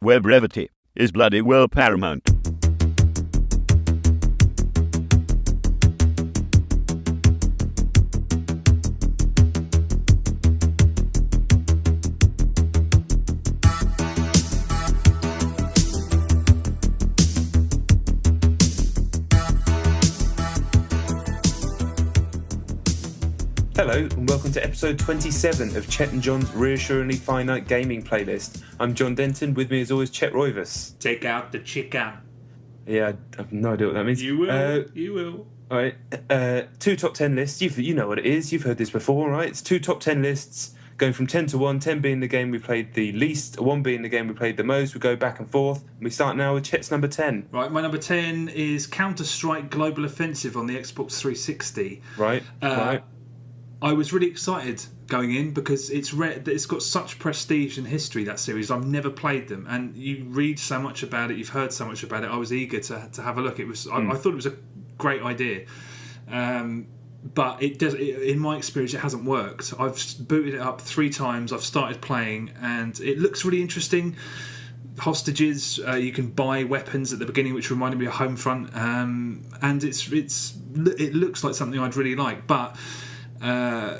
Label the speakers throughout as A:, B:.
A: where brevity is bloody well paramount.
B: Hello and welcome to episode 27 of Chet and John's Reassuringly Finite Gaming Playlist. I'm John Denton, with me as always Chet Roivas.
C: Take out the chicken.
B: Yeah, I have no idea what that means.
C: You will, you will.
B: Alright, 2 top 10 lists, you know what it is, you've heard this before, right? It's 2 top 10 lists, going from 10 to 1, 10 being the game we played the least, 1 being the game we played the most. We go back and forth. We start now with Chet's number 10.
C: Right, my number 10 is Counter-Strike Global Offensive on the Xbox 360.
B: Right.
C: I was really excited going in because it's got such prestige and history, that series. I've never played them, and you read so much about it, you've heard so much about it. I was eager to have a look. I thought it was a great idea, but in my experience, it hasn't worked. I've booted it up 3 times. I've started playing, and it looks really interesting. Hostages, you can buy weapons at the beginning, which reminded me of Homefront, and it looks like something I'd really like, but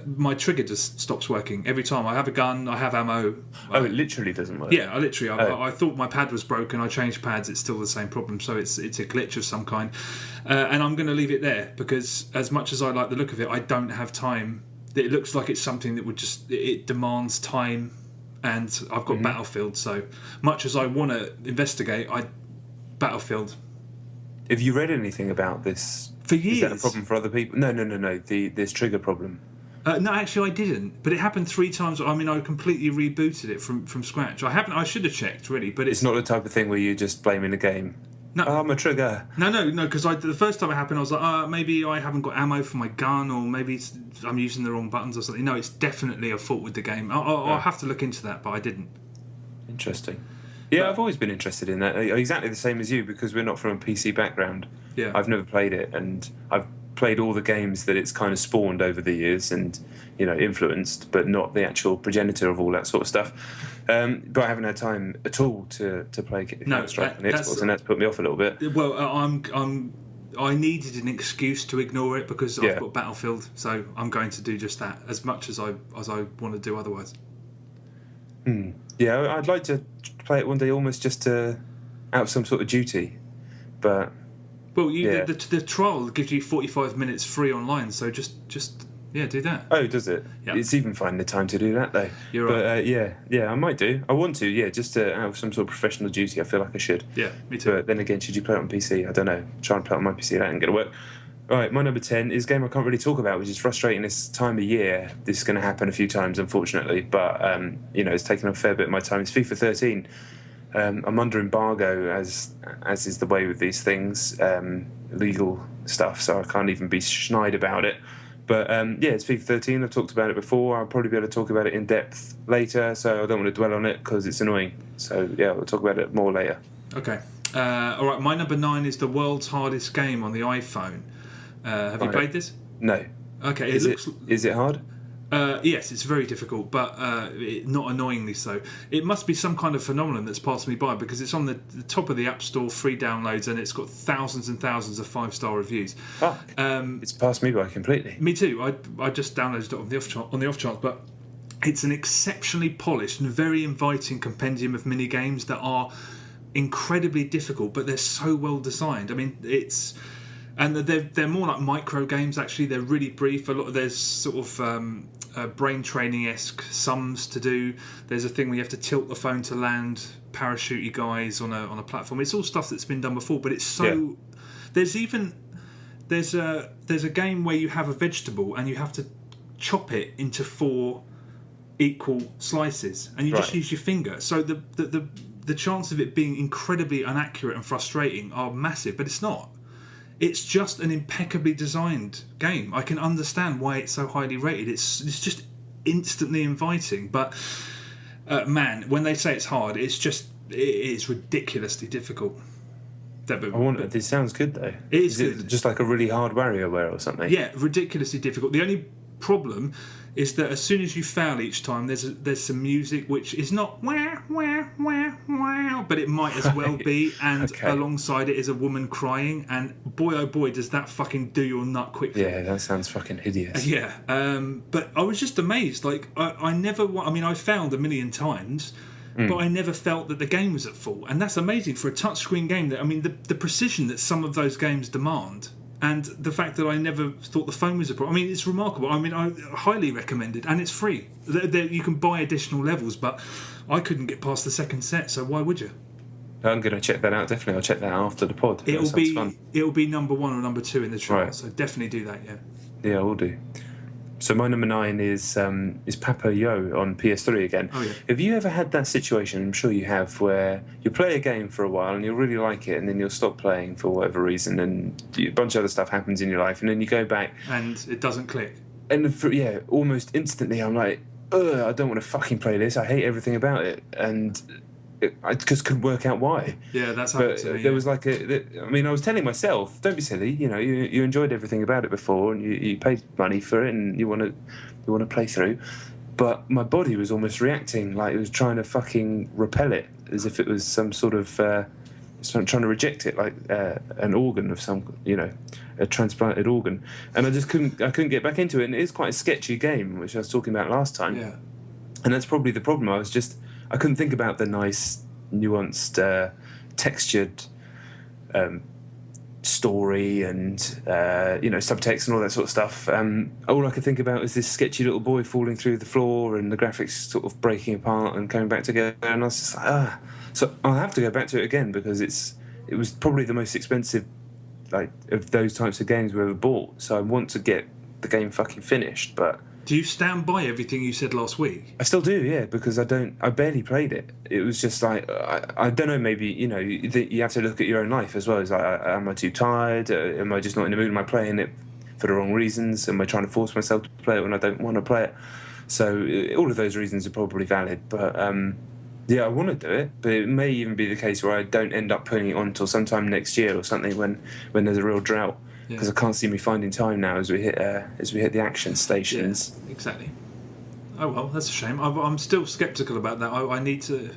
C: my trigger just stops working every time. I have a gun, I have ammo.
B: Oh, it literally doesn't work?
C: Yeah, I thought my pad was broken. I changed pads, it's still the same problem, so it's a glitch of some kind. And I'm going to leave it there because as much as I like the look of it, I don't have time. It looks like it's something that it demands time, and I've got Battlefield, so much as I want to investigate, Battlefield.
B: Have you read anything about this?
C: For years.
B: Is that a problem for other people? No. This trigger problem.
C: No, actually, I didn't. But it happened 3 times. I mean, I completely rebooted it from scratch. I should have checked, really. But
B: it's not the type of thing where you're just blaming the game.
C: No,
B: I'm a trigger.
C: No. Because the first time it happened, I was like, maybe I haven't got ammo for my gun, or maybe I'm using the wrong buttons or something. No, it's definitely a fault with the game. I'll have to look into that, but I didn't.
B: Interesting. Yeah, I've always been interested in that. Exactly the same as you, because we're not from a PC background.
C: Yeah.
B: I've never played it, and I've played all the games that it's kind of spawned over the years and, influenced, but not the actual progenitor of all that sort of stuff. But I haven't had time at all to play Counter-Strike on the Xbox, and that's put me off a little bit.
C: Well, I needed an excuse to ignore it because I've got Battlefield, so I'm going to do just that as much as I want to do otherwise.
B: Yeah, I'd like to play it one day, almost just out of some sort of duty, but.
C: Well, the trial gives you 45 minutes free online, so just do that.
B: Oh, does it?
C: Yeah.
B: It's even finding the time to do that, though.
C: You're right.
B: But I might do. I want to, just out of some sort of professional duty. I feel like I should.
C: Yeah, me too.
B: But then again, should you play it on PC? I don't know. Try and play it on my PC, that ain't going to work. All right, my number 10 is a game I can't really talk about, which is frustrating this time of year. This is going to happen a few times, unfortunately, but, it's taken a fair bit of my time. It's FIFA 13. I'm under embargo, as is the way with these things, legal stuff, so I can't even be snide about it. But it's FIFA 13. I've talked about it before. I'll probably be able to talk about it in depth later, so I don't want to dwell on it because it's annoying. So we'll talk about it more later.
C: Okay. All right. My number 9 is the world's hardest game on the iPhone. Have you played this?
B: No.
C: Okay.
B: Is it hard?
C: Yes, it's very difficult, but not annoyingly so. It must be some kind of phenomenon that's passed me by because it's on the top of the App Store, free downloads, and it's got thousands and thousands of 5-star reviews.
B: Fuck. It's passed me by completely.
C: Me too. I just downloaded it on the off chance, but it's an exceptionally polished and very inviting compendium of mini games that are incredibly difficult, but they're so well designed. I mean, and they're more like micro games. Actually, they're really brief. There's sort of brain training-esque sums to do. There's a thing where you have to tilt the phone to land parachute guys on a platform. It's all stuff that's been done before, but it's so. Yeah. There's a game where you have a vegetable and you have to chop it into 4 equal slices, and you just use your finger. So the chance of it being incredibly inaccurate and frustrating are massive, but it's not. It's just an impeccably designed game. I can understand why it's so highly rated. It's just instantly inviting. But man, when they say it's hard, it's ridiculously difficult.
B: This sounds good though.
C: Is
B: it just like a really hard WarioWare or something?
C: Yeah, ridiculously difficult. The only problem is that as soon as you fail each time, there's some music which is not wah wah wah wah, but it might as well be, and alongside it is a woman crying, and boy oh boy does that fucking do your nut quickly.
B: Yeah, that sounds fucking hideous.
C: Yeah, but I was just amazed. Like I never, I mean, I failed a million times. But I never felt that the game was at fault, and that's amazing for a touchscreen game. That I mean, the precision that some of those games demand, and the fact that I never thought the phone was a problem. I mean, it's remarkable. I mean, I highly recommend it, and it's free. You can buy additional levels, but I couldn't get past the second set, so why would you?
B: I'm going to check that out. Definitely, I'll check that out after the pod.
C: It'll be number 1 or number 2 in the trial,
B: right.
C: So definitely do that. Yeah.
B: Yeah, I will do. So my number 9 is Papa Yo on PS3 again.
C: Oh, yeah.
B: Have you ever had that situation, I'm sure you have, where you play a game for a while and you'll really like it and then you'll stop playing for whatever reason and a bunch of other stuff happens in your life and then you go back...
C: And it doesn't click.
B: And almost instantly I'm like, ugh, I don't want to fucking play this. I hate everything about it. And... I just couldn't work out why.
C: Yeah, that's happened to me.
B: There was like I mean, I was telling myself, don't be silly. You know, you enjoyed everything about it before, and you paid money for it, and you want to play through. But my body was almost reacting like it was trying to fucking repel it, as if it was some sort of trying to reject it, like an organ of some, a transplanted organ. And I just couldn't get back into it. And it is quite a sketchy game, which I was talking about last time.
C: Yeah.
B: And that's probably the problem. I couldn't think about the nice, nuanced, textured story and, subtext and all that sort of stuff. All I could think about was this sketchy little boy falling through the floor and the graphics sort of breaking apart and coming back together. And I was just like, So I'll have to go back to it again because it was probably the most expensive of those types of games we ever bought. So I want to get the game fucking finished, but...
C: Do you stand by everything you said last week?
B: I still do, yeah, because I barely played it. It was just like, I don't know, maybe, you have to look at your own life as well. It's like, am I too tired? Am I just not in the mood? Am I playing it for the wrong reasons? Am I trying to force myself to play it when I don't want to play it? So all of those reasons are probably valid. But, I want to do it. But it may even be the case where I don't end up putting it on until sometime next year or something when there's a real drought. Because I can't see me finding time now as we hit the action stations.
C: Yeah, exactly. Oh well, that's a shame. I'm still sceptical about that. I need to.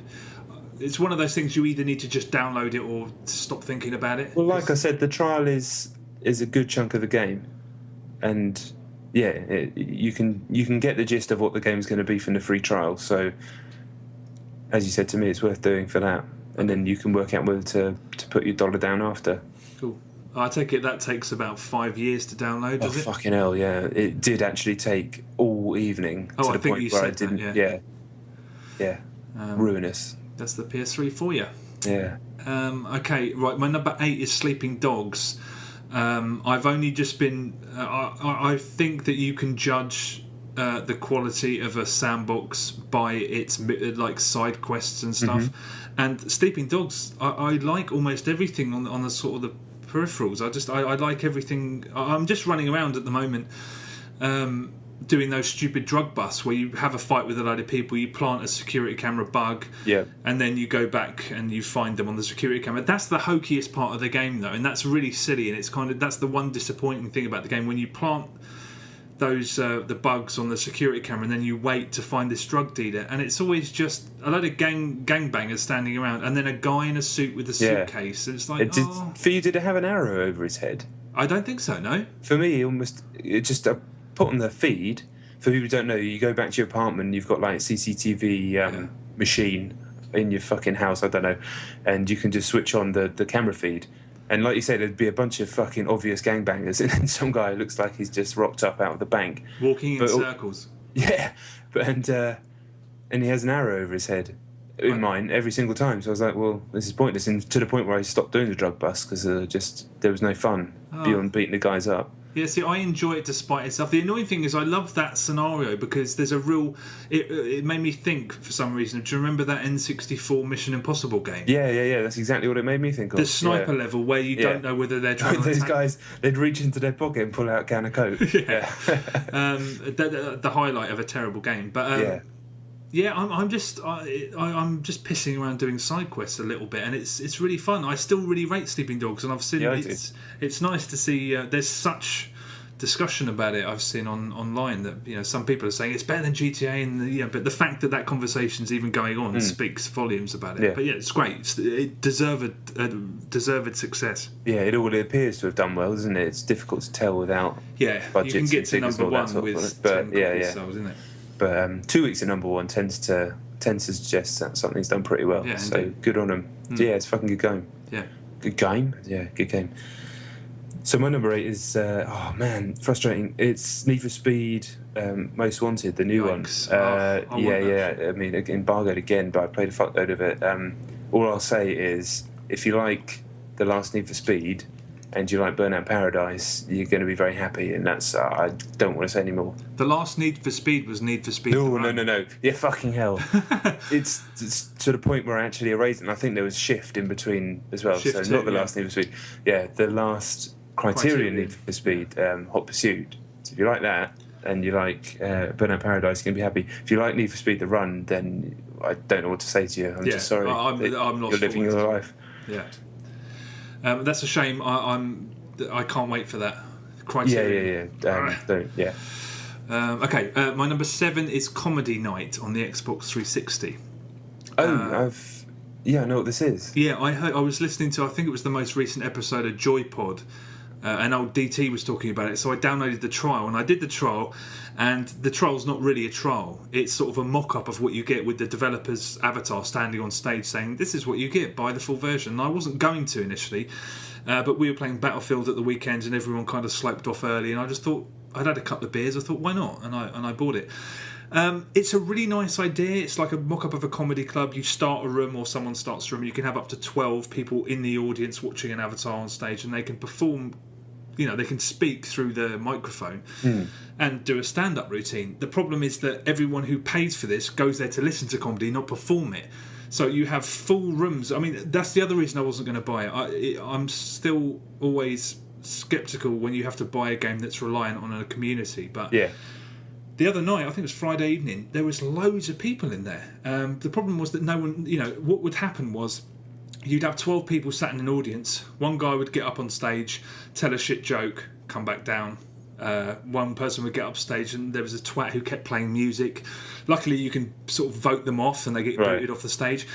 C: It's one of those things you either need to just download it or stop thinking about it.
B: Well, like I said, the trial is a good chunk of the game, and you can get the gist of what the game's going to be from the free trial. So, as you said to me, it's worth doing for that, and then you can work out whether to put your $1 down after.
C: Cool. I take it that takes about 5 years to download, does it?
B: Oh, fucking hell, yeah. It did actually take all evening to the point where I didn't... Yeah. Ruinous.
C: That's the PS3 for you.
B: Yeah.
C: Okay, right. My number 8 is Sleeping Dogs. I've only just been... I think that you can judge the quality of a sandbox by its side quests and stuff. Mm-hmm. And Sleeping Dogs, I like almost everything on the sort of the peripherals. I like everything. I'm just running around at the moment doing those stupid drug busts where you have a fight with a load of people, you plant a security camera bug, and then you go back and you find them on the security camera. That's the hokiest part of the game though, and that's really silly, and it's that's the one disappointing thing about the game, when you plant those the bugs on the security camera and then you wait to find this drug dealer, and it's always just a load of gangbangers standing around and then a guy in a suit with a suitcase. It's like,
B: for you, did it have an arrow over his head?
C: I don't think so, no.
B: For me, it just put on the feed. For people who don't know, you go back to your apartment and you've got like CCTV machine in your fucking house, I don't know, and you can just switch on the camera feed. And like you said, there'd be a bunch of fucking obvious gangbangers, and then some guy looks like he's just rocked up out of the bank,
C: walking in circles.
B: Yeah, and he has an arrow over his head. In mine every single time. So I was like, well, this is pointless. And to the point where I stopped doing the drug bust because there was no fun beyond beating the guys up.
C: Yeah, see, I enjoy it despite itself. The annoying thing is I love that scenario because there's a real... It made me think, for some reason. Do you remember that N64 Mission Impossible game?
B: Yeah. That's exactly what it made me think of.
C: The sniper level where you don't know whether they're trying to
B: those
C: attack.
B: guys, they'd reach into their pocket and pull out a can of Coke.
C: The highlight of a terrible game. But I'm just pissing around doing side quests a little bit, and it's really fun. I still really rate Sleeping Dogs, and I've seen it's nice to see. There's such discussion about it I've seen online that some people are saying it's better than GTA, and but the fact that conversation's even going on speaks volumes about it.
B: Yeah.
C: But it's great. It deserved success.
B: Yeah, it appears to have done well, doesn't it? It's difficult to tell without budgets.
C: You can get to
B: and figures
C: number
B: and all that
C: one
B: sort of
C: with
B: stuff, but
C: 10 copies sold, isn't it?
B: But 2 weeks at number one tends to suggest that something's done pretty well.
C: Yeah,
B: so
C: indeed.
B: good on them. Yeah, it's a fucking good game.
C: Yeah.
B: Good game? Yeah, good game. So my number 8 is, frustrating. It's Need for Speed Most Wanted, the new
C: Yikes.
B: one. I mean, embargoed again, but I played a fuckload of it. All I'll say is, if you like the last Need for Speed and you like Burnout Paradise, you're going to be very happy, and that's, I don't want to say any more.
C: The last Need for Speed was Need for Speed.
B: No. Yeah, fucking hell. it's to the point where I actually erased it, and I think there was Shift in between as well.
C: Shift
B: so not the last Need for Speed. Yeah, the last Criterion Need for Speed, Hot Pursuit. So if you like that, and you like Burnout Paradise, you're going to be happy. If you like Need for Speed The Run, then I don't know what to say to you. I'm just sorry.
C: I'm not.
B: You're living your life.
C: Yeah. That's a shame. I can't wait for that. Criterion.
B: Yeah.
C: Okay, my number 7 is Comedy Night on the Xbox 360.
B: I know what this is.
C: Yeah, I was listening to, I think it was the most recent episode of JoyPod, and old DT was talking about it, so I downloaded the trial, and I did the trial, and the trial's not really a trial. It's sort of a mock-up of what you get with the developer's avatar standing on stage saying, this is what you get, buy the full version. And I wasn't going to initially, but we were playing Battlefield at the weekends, and everyone kind of sloped off early, and I just thought, I'd had a couple of beers, I thought, why not? And I bought it. It's a really nice idea. It's like a mock-up of a comedy club. You start a room, or someone starts a room. You can have up to 12 people in the audience watching an avatar on stage, and they can perform. They can speak through the microphone and do a stand-up routine. The problem is that everyone who pays for this goes there to listen to comedy, not perform it. So you have full rooms. I mean, that's the other reason I wasn't going to buy it. I'm still always sceptical when you have to buy a game that's reliant on a community. But
B: yeah.
C: The other night, I think it was Friday evening, there was loads of people in there. The problem was that no one, what would happen was you'd have 12 people sat in an audience. One guy would get up on stage, tell a shit joke, come back down. One person would get up stage, and there was a twat who kept playing music. Luckily, you can sort of vote them off, and they get voted off the stage.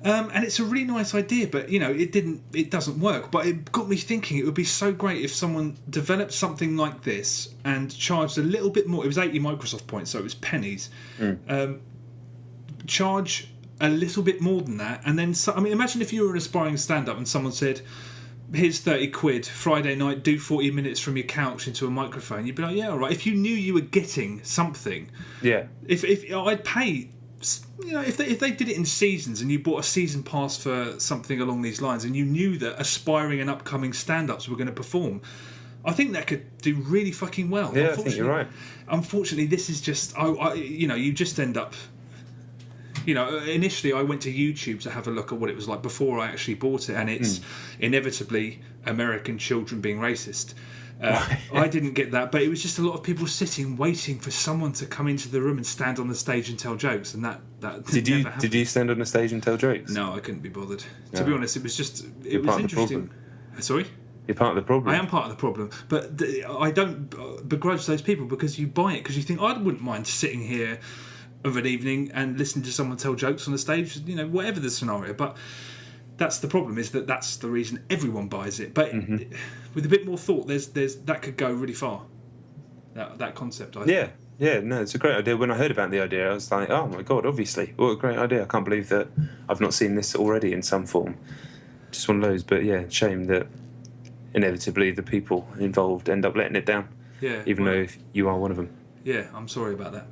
C: And it's a really nice idea, but it doesn't work. But it got me thinking it would be so great if someone developed something like this and charged a little bit more. It was 80 Microsoft points, so it was pennies. Charge a little bit more than that, and then imagine if you were an aspiring stand-up and someone said, here's 30 quid, Friday night, do 40 minutes from your couch into a microphone. You'd be like, yeah, all right. If you knew you were getting something, if I'd pay, if they did it in seasons, and you bought a season pass for something along these lines, and you knew that aspiring and upcoming stand-ups were going to perform, I think that could do really fucking well.
B: Yeah, I think you're right.
C: Unfortunately, this is just, you just end up. Initially I went to YouTube to have a look at what it was like before I actually bought it, and it's inevitably American children being racist. I didn't get that, but it was just a lot of people sitting, waiting for someone to come into the room and stand on the stage and tell jokes, and that never happened.
B: Did you stand on the stage and tell jokes?
C: No, I couldn't be bothered.
B: No.
C: To be honest, it was just
B: You're
C: was
B: part
C: interesting.
B: Of the problem.
C: Sorry?
B: You're part of the problem.
C: I am part of the problem, but I don't begrudge those people, because you buy it because you think, I wouldn't mind sitting here of an evening and listening to someone tell jokes on the stage, whatever the scenario. But that's the problem, is that's the reason everyone buys it. But with a bit more thought, there's that could go really far. That concept, I think.
B: Yeah, no, it's a great idea. When I heard about the idea, I was like, oh my god, obviously, what a great idea. I can't believe that I've not seen this already in some form. Just one of those, but yeah, shame that inevitably the people involved end up letting it down.
C: Yeah.
B: Even though you are one of them.
C: Yeah, I'm sorry about that.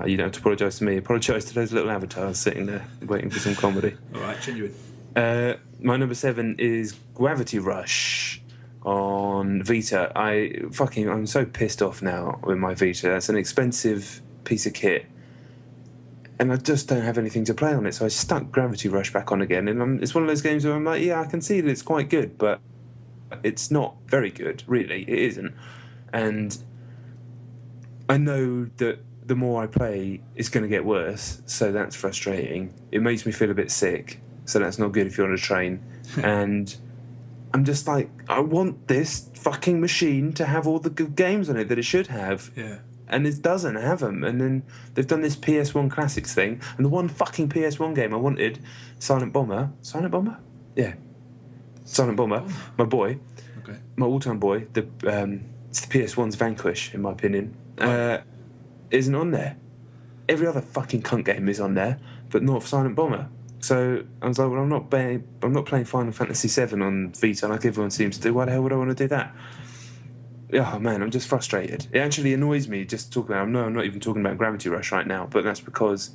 B: You don't have to apologise to me. Apologise to those little avatars sitting there waiting for some comedy.
C: All right, genuine.
B: My number 7 is Gravity Rush on Vita. I'm so pissed off now with my Vita. That's an expensive piece of kit, and I just don't have anything to play on it. So I stuck Gravity Rush back on again, and it's one of those games where I'm like, yeah, I can see that it's quite good, but it's not very good, really. It isn't, and I know that the more I play, it's going to get worse, so that's frustrating. It makes me feel a bit sick, so that's not good if you're on a train. And I'm just like, I want this fucking machine to have all the good games on it that it should have.
C: Yeah.
B: And it doesn't have them. And then they've done this PS1 Classics thing. And the one fucking PS1 game I wanted, Silent Bomber. Silent Bomber? Yeah. Silent Bomber. My boy.
C: Okay.
B: My all-time boy. It's the PS1's Vanquish, in my opinion. Isn't on there. Every other fucking cunt game is on there, but not Silent Bomber. So I was like, well, I'm not playing Final Fantasy VII on Vita like everyone seems to do. Why the hell would I want to do that? Oh man, I'm just frustrated. It actually annoys me just to talk about. I'm not even talking about Gravity Rush right now, but that's because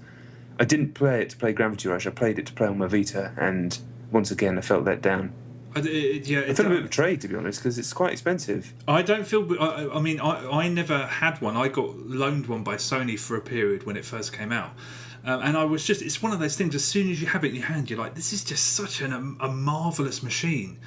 B: I didn't play it to play Gravity Rush. I played it to play on my Vita, and once again, I felt let down. I feel a bit betrayed, to be honest, because it's quite expensive.
C: I don't feel. I mean, I never had one. I got loaned one by Sony for a period when it first came out. And I was just, it's one of those things, as soon as you have it in your hand, you're like, this is just such a marvellous machine.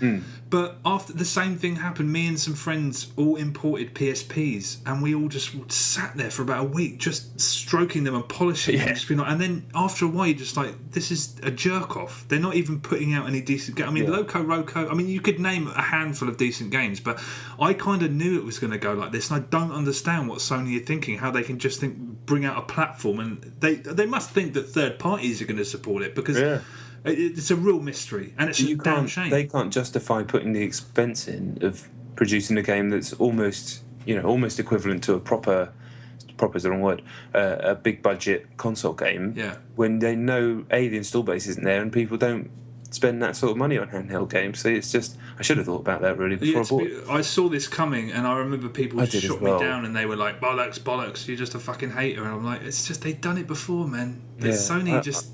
C: But after the same thing happened, me and some friends all imported PSPs, and we all just sat there for about a week just stroking them and polishing them. Just being like, and then after a while, you're just like, this is a jerk-off. They're not even putting out any decent games. I mean, Loco Roco, I mean, you could name a handful of decent games, but I kind of knew it was going to go like this, and I don't understand what Sony are thinking, how they can just bring out a platform, and they must think that third parties are going to support it, because it's a real mystery, and it's a damn shame.
B: They can't justify putting the expense in of producing a game that's almost equivalent to a proper's the wrong word, a big budget console game. When they know the install base isn't there, and people don't spend that sort of money on handheld games. So it's just, I should have thought about that really before I bought it.
C: I saw this coming, and I remember people shot me down, and they were like, bollocks, you're just a fucking hater. And I'm like, it's just, they've done it before, man. Sony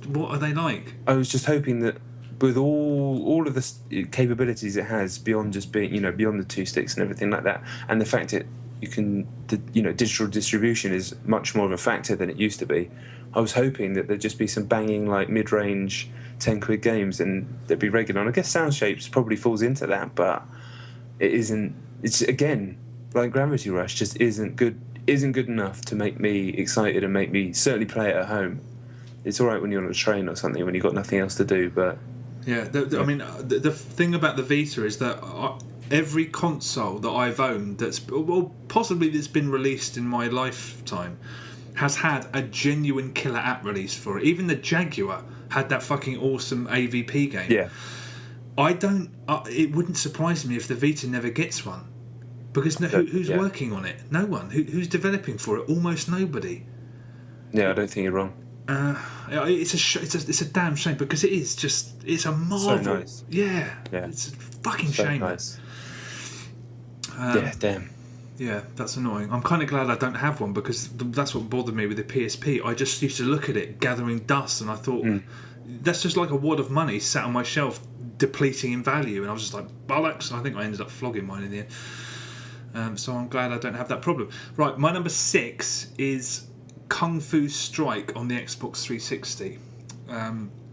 C: what are they like?
B: I was just hoping that with all of the capabilities it has, beyond just being, beyond the two sticks and everything like that, and the fact that digital distribution is much more of a factor than it used to be. I was hoping that there'd just be some banging, like, mid-range 10-quid games, and they'd be regular. And I guess Sound Shapes probably falls into that, but it isn't. It's, again, like Gravity Rush, just isn't good enough to make me excited and make me certainly play it at home. It's all right when you're on a train or something, when you've got nothing else to do, but...
C: Yeah, I mean, the thing about the Vita is that every console that I've owned that's been released in my lifetime has had a genuine killer app release for it. Even the Jaguar had that fucking awesome AVP game.
B: Yeah.
C: It wouldn't surprise me if the Vita never gets one, because who's working on it? No one. Who's developing for it? Almost nobody.
B: Yeah, I don't think you're wrong.
C: It's a damn shame, because it's a marvel.
B: So nice.
C: Yeah. It's a fucking shame.
B: Nice. Damn.
C: Yeah, that's annoying. I'm kind of glad I don't have one, because that's what bothered me with the PSP. I just used to look at it gathering dust, and I thought, that's just like a wad of money sat on my shelf depleting in value, and I was just like, bollocks. And I think I ended up flogging mine in the end. So I'm glad I don't have that problem. Right, my number 6 is Kung Fu Strike on the Xbox 360.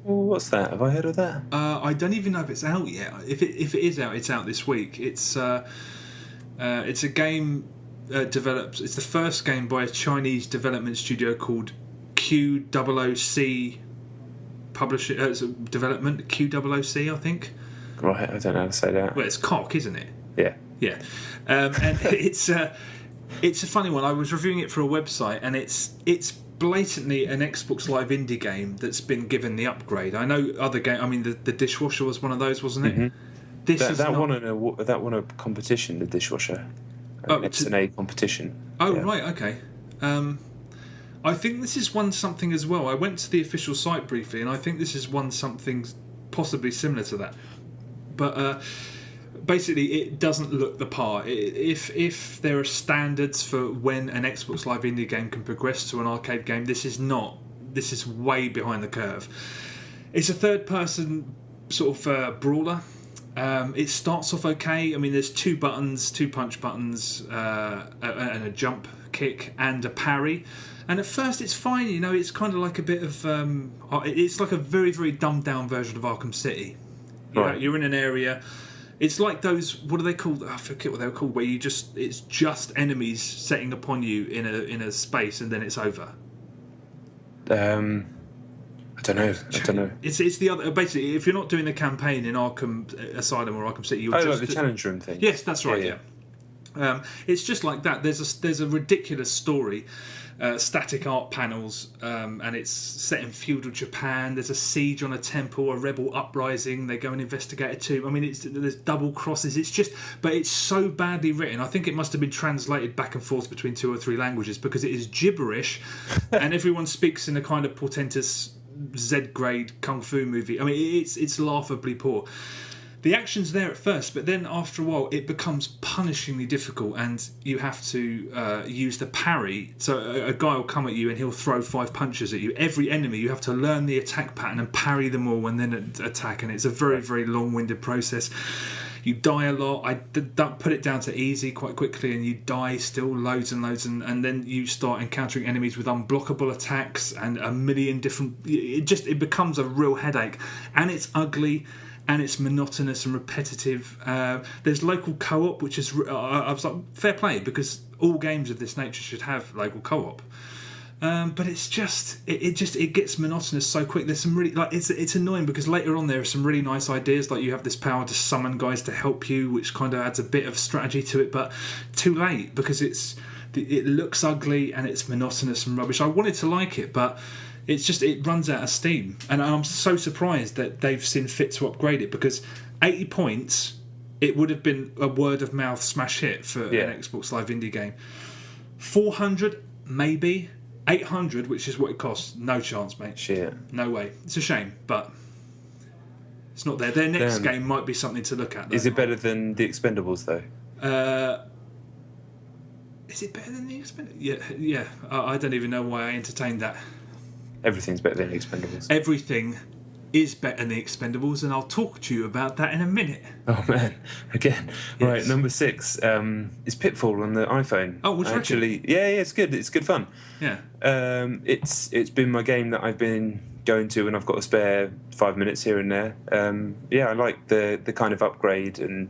B: What's that? Have I heard of that?
C: I don't even know if it's out yet. If it is out, it's out this week. It's a game developed. It's the first game by a Chinese development studio called QOOC development. QOOC, I think.
B: Right, I don't know how to say that.
C: Well, it's cock, isn't it?
B: Yeah.
C: And it's a funny one. I was reviewing it for a website, and it's blatantly an Xbox Live indie game that's been given the upgrade. I know other game. I mean, the Dishwasher was one of those, wasn't it?
B: Mm-hmm. That won a competition, the Dishwasher. It's an A competition.
C: Oh, yeah. Right, okay. I think this has won something as well. I went to the official site briefly, and I think this has won something possibly similar to that. But basically, it doesn't look the part. If there are standards for when an Xbox Live indie game can progress to an arcade game, this is not. This is way behind the curve. It's a third-person sort of brawler. It starts off okay. I mean, there's two punch buttons, and a jump kick and a parry. And at first it's fine, it's kind of like a bit of... it's like a very, very dumbed-down version of Arkham City. You're in an area... It's like those... What are they called? I forget what they were called, where it's just enemies setting upon you in a space, and then it's over.
B: I I don't know.
C: It's the other. Basically, if you're not doing the campaign in Arkham Asylum or Arkham City, you're just
B: like the challenge room thing.
C: Yes, that's right. Yeah. It's just like that. There's a ridiculous story, static art panels, and it's set in feudal Japan. There's a siege on a temple, a rebel uprising. They go and investigate a tomb. I mean, there's double crosses. But it's so badly written. I think it must have been translated back and forth between 2 or 3 languages because it is gibberish, and everyone speaks in a kind of portentous Z-grade kung fu movie. I mean, it's laughably poor. The action's there at first, but then after a while it becomes punishingly difficult, and you have to use the parry. So a guy will come at you and he'll throw 5 punches at you. Every enemy, you have to learn the attack pattern and parry them all and then attack, and it's a very, very long-winded process. You die a lot. I put it down to easy quite quickly, and you die still loads and loads, and then you start encountering enemies with unblockable attacks and a million different. It becomes a real headache, and it's ugly, and it's monotonous and repetitive. There's local co-op, which is I was like, fair play, because all games of this nature should have local co-op. But it's just it gets monotonous so quick. There's some really it's annoying because later on there are some really nice ideas, like you have this power to summon guys to help you, which kind of adds a bit of strategy to it, but too late because it looks ugly and it's monotonous and rubbish. I wanted to like it, but it runs out of steam, and I'm so surprised that they've seen fit to upgrade it, because 80 points, it would have been a word of mouth smash hit for an Xbox Live indie game. 400 maybe. 800, which is what it costs, no chance, mate.
B: Shit.
C: No way. It's a shame, but it's not there. Their next game might be something to look at, though.
B: Is it better than the Expendables, though?
C: Is it better than the Expendables? Yeah. I don't even know why I entertained that.
B: Everything's better than the Expendables.
C: Everything is better than the Expendables, and I'll talk to you about that in a minute.
B: Oh man, again.
C: Yes.
B: Right, number 6 is Pitfall on the iPhone.
C: Oh, what do you reckon?
B: Yeah, it's good. It's good fun.
C: Yeah.
B: It's been my game that I've been going to when I've got a spare 5 minutes here and there. I like the kind of upgrade and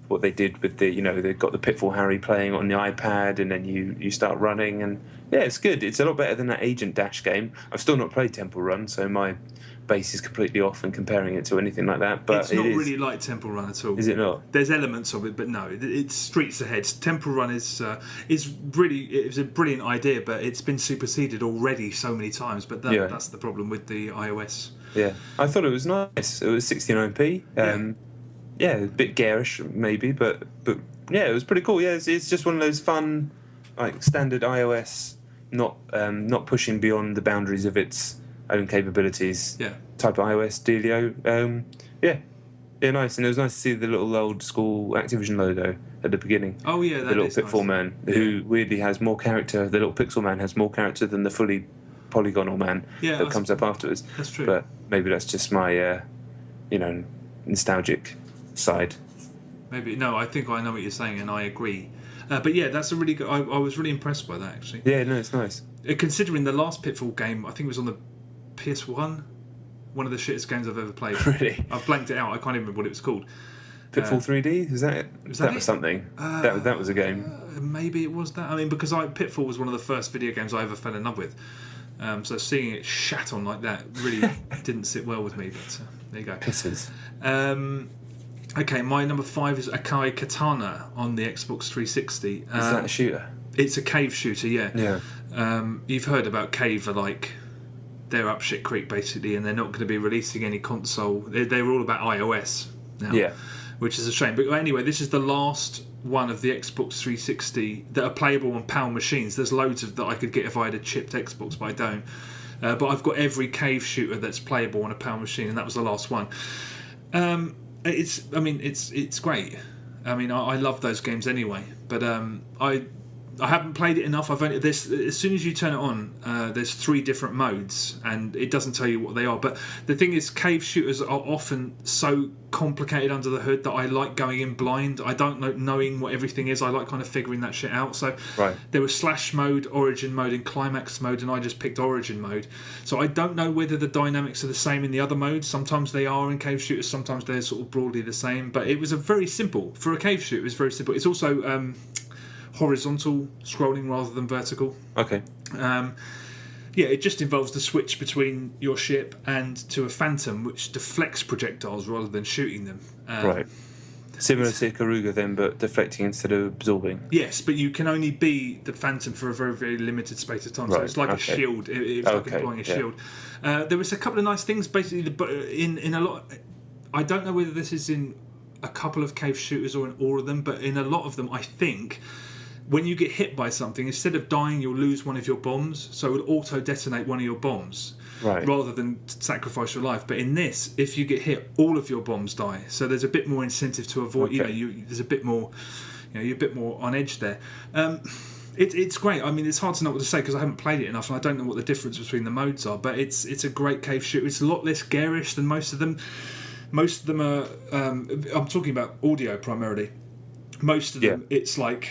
B: what they did with they've got the Pitfall Harry playing on the iPad, and then you start running, and yeah, it's good. It's a lot better than that Agent Dash game. I've still not played Temple Run, so my base is completely off and comparing it to anything like that. But
C: it's not really like Temple Run at all.
B: Is it not?
C: There's elements of it, but no, it's streets ahead. Temple Run is really, it was a brilliant idea, but it's been superseded already so many times. But that's the problem with the iOS.
B: Yeah, I thought it was nice. It was 69p. A bit garish maybe, but yeah, it was pretty cool. Yeah, it's just one of those fun, like standard iOS, not pushing beyond the boundaries of its own capabilities. Yeah. Type of iOS dealio. Nice. And it was nice to see the little old school Activision logo at the beginning.
C: Oh yeah,
B: the little Pitfall man, who weirdly has more character. The little pixel man has more character than the fully polygonal man that comes up afterwards.
C: That's true.
B: But maybe that's just my nostalgic side.
C: Maybe. No, I think I know what you're saying, and I agree. But yeah, that's a really good. I was really impressed by that, actually.
B: Yeah, no, it's nice.
C: Considering the last Pitfall game, I think it was on the PS1, one of the shittest games I've ever played.
B: Really?
C: I've blanked it out. I can't even remember what it was called.
B: Pitfall 3D? Is that it? That was something. That was a game.
C: Maybe it was that. I mean, because Pitfall was one of the first video games I ever fell in love with. So seeing it shat on like that really didn't sit well with me. But there you go.
B: Pisses.
C: Okay, my number 5 is Akai Katana on the Xbox 360. Is
B: that a shooter?
C: It's a cave shooter, yeah.
B: Yeah.
C: You've heard about Cave are like, they're up shit creek basically, and they're not going to be releasing any console. They're all about iOS now, which is a shame. But anyway, this is the last one of the Xbox 360 that are playable on PAL machines. There's loads of that I could get if I had a chipped Xbox, but I don't. But I've got every cave shooter that's playable on a PAL machine, and that was the last one. It's great. I mean, I love those games anyway, but I haven't played it enough. As soon as you turn it on, there's 3 different modes, and it doesn't tell you what they are. But the thing is, cave shooters are often so complicated under the hood that I like going in blind. I don't know knowing what everything is. I like kind of figuring that shit out. So there was slash mode, origin mode, and climax mode, and I just picked origin mode. So I don't know whether the dynamics are the same in the other modes. Sometimes they are in cave shooters. Sometimes they're sort of broadly the same. But it was for a cave shooter. It was very simple. It's also horizontal scrolling rather than vertical.
B: Okay.
C: Yeah, it just involves the switch between your ship and to a phantom, which deflects projectiles rather than shooting them.
B: Right. Similar to Ikaruga then, but deflecting instead of absorbing.
C: Yes, but you can only be the phantom for a very, very limited space of time.
B: Right,
C: So it's like a shield. It's like employing a shield. There was a couple of nice things, basically, in a lot... I don't know whether this is in a couple of cave shooters or in all of them, but in a lot of them, I think... When you get hit by something, instead of dying, you'll lose one of your bombs. So it will auto-detonate one of your bombs, rather than sacrifice your life. But in this, if you get hit, all of your bombs die. So there's a bit more incentive to avoid. There's a bit more. You're a bit more on edge there. It's great. I mean, it's hard to know what to say because I haven't played it enough, and I don't know what the difference between the modes are. But it's a great cave shooter. It's a lot less garish than most of them. Most of them are. I'm talking about audio primarily. Most of them, it's like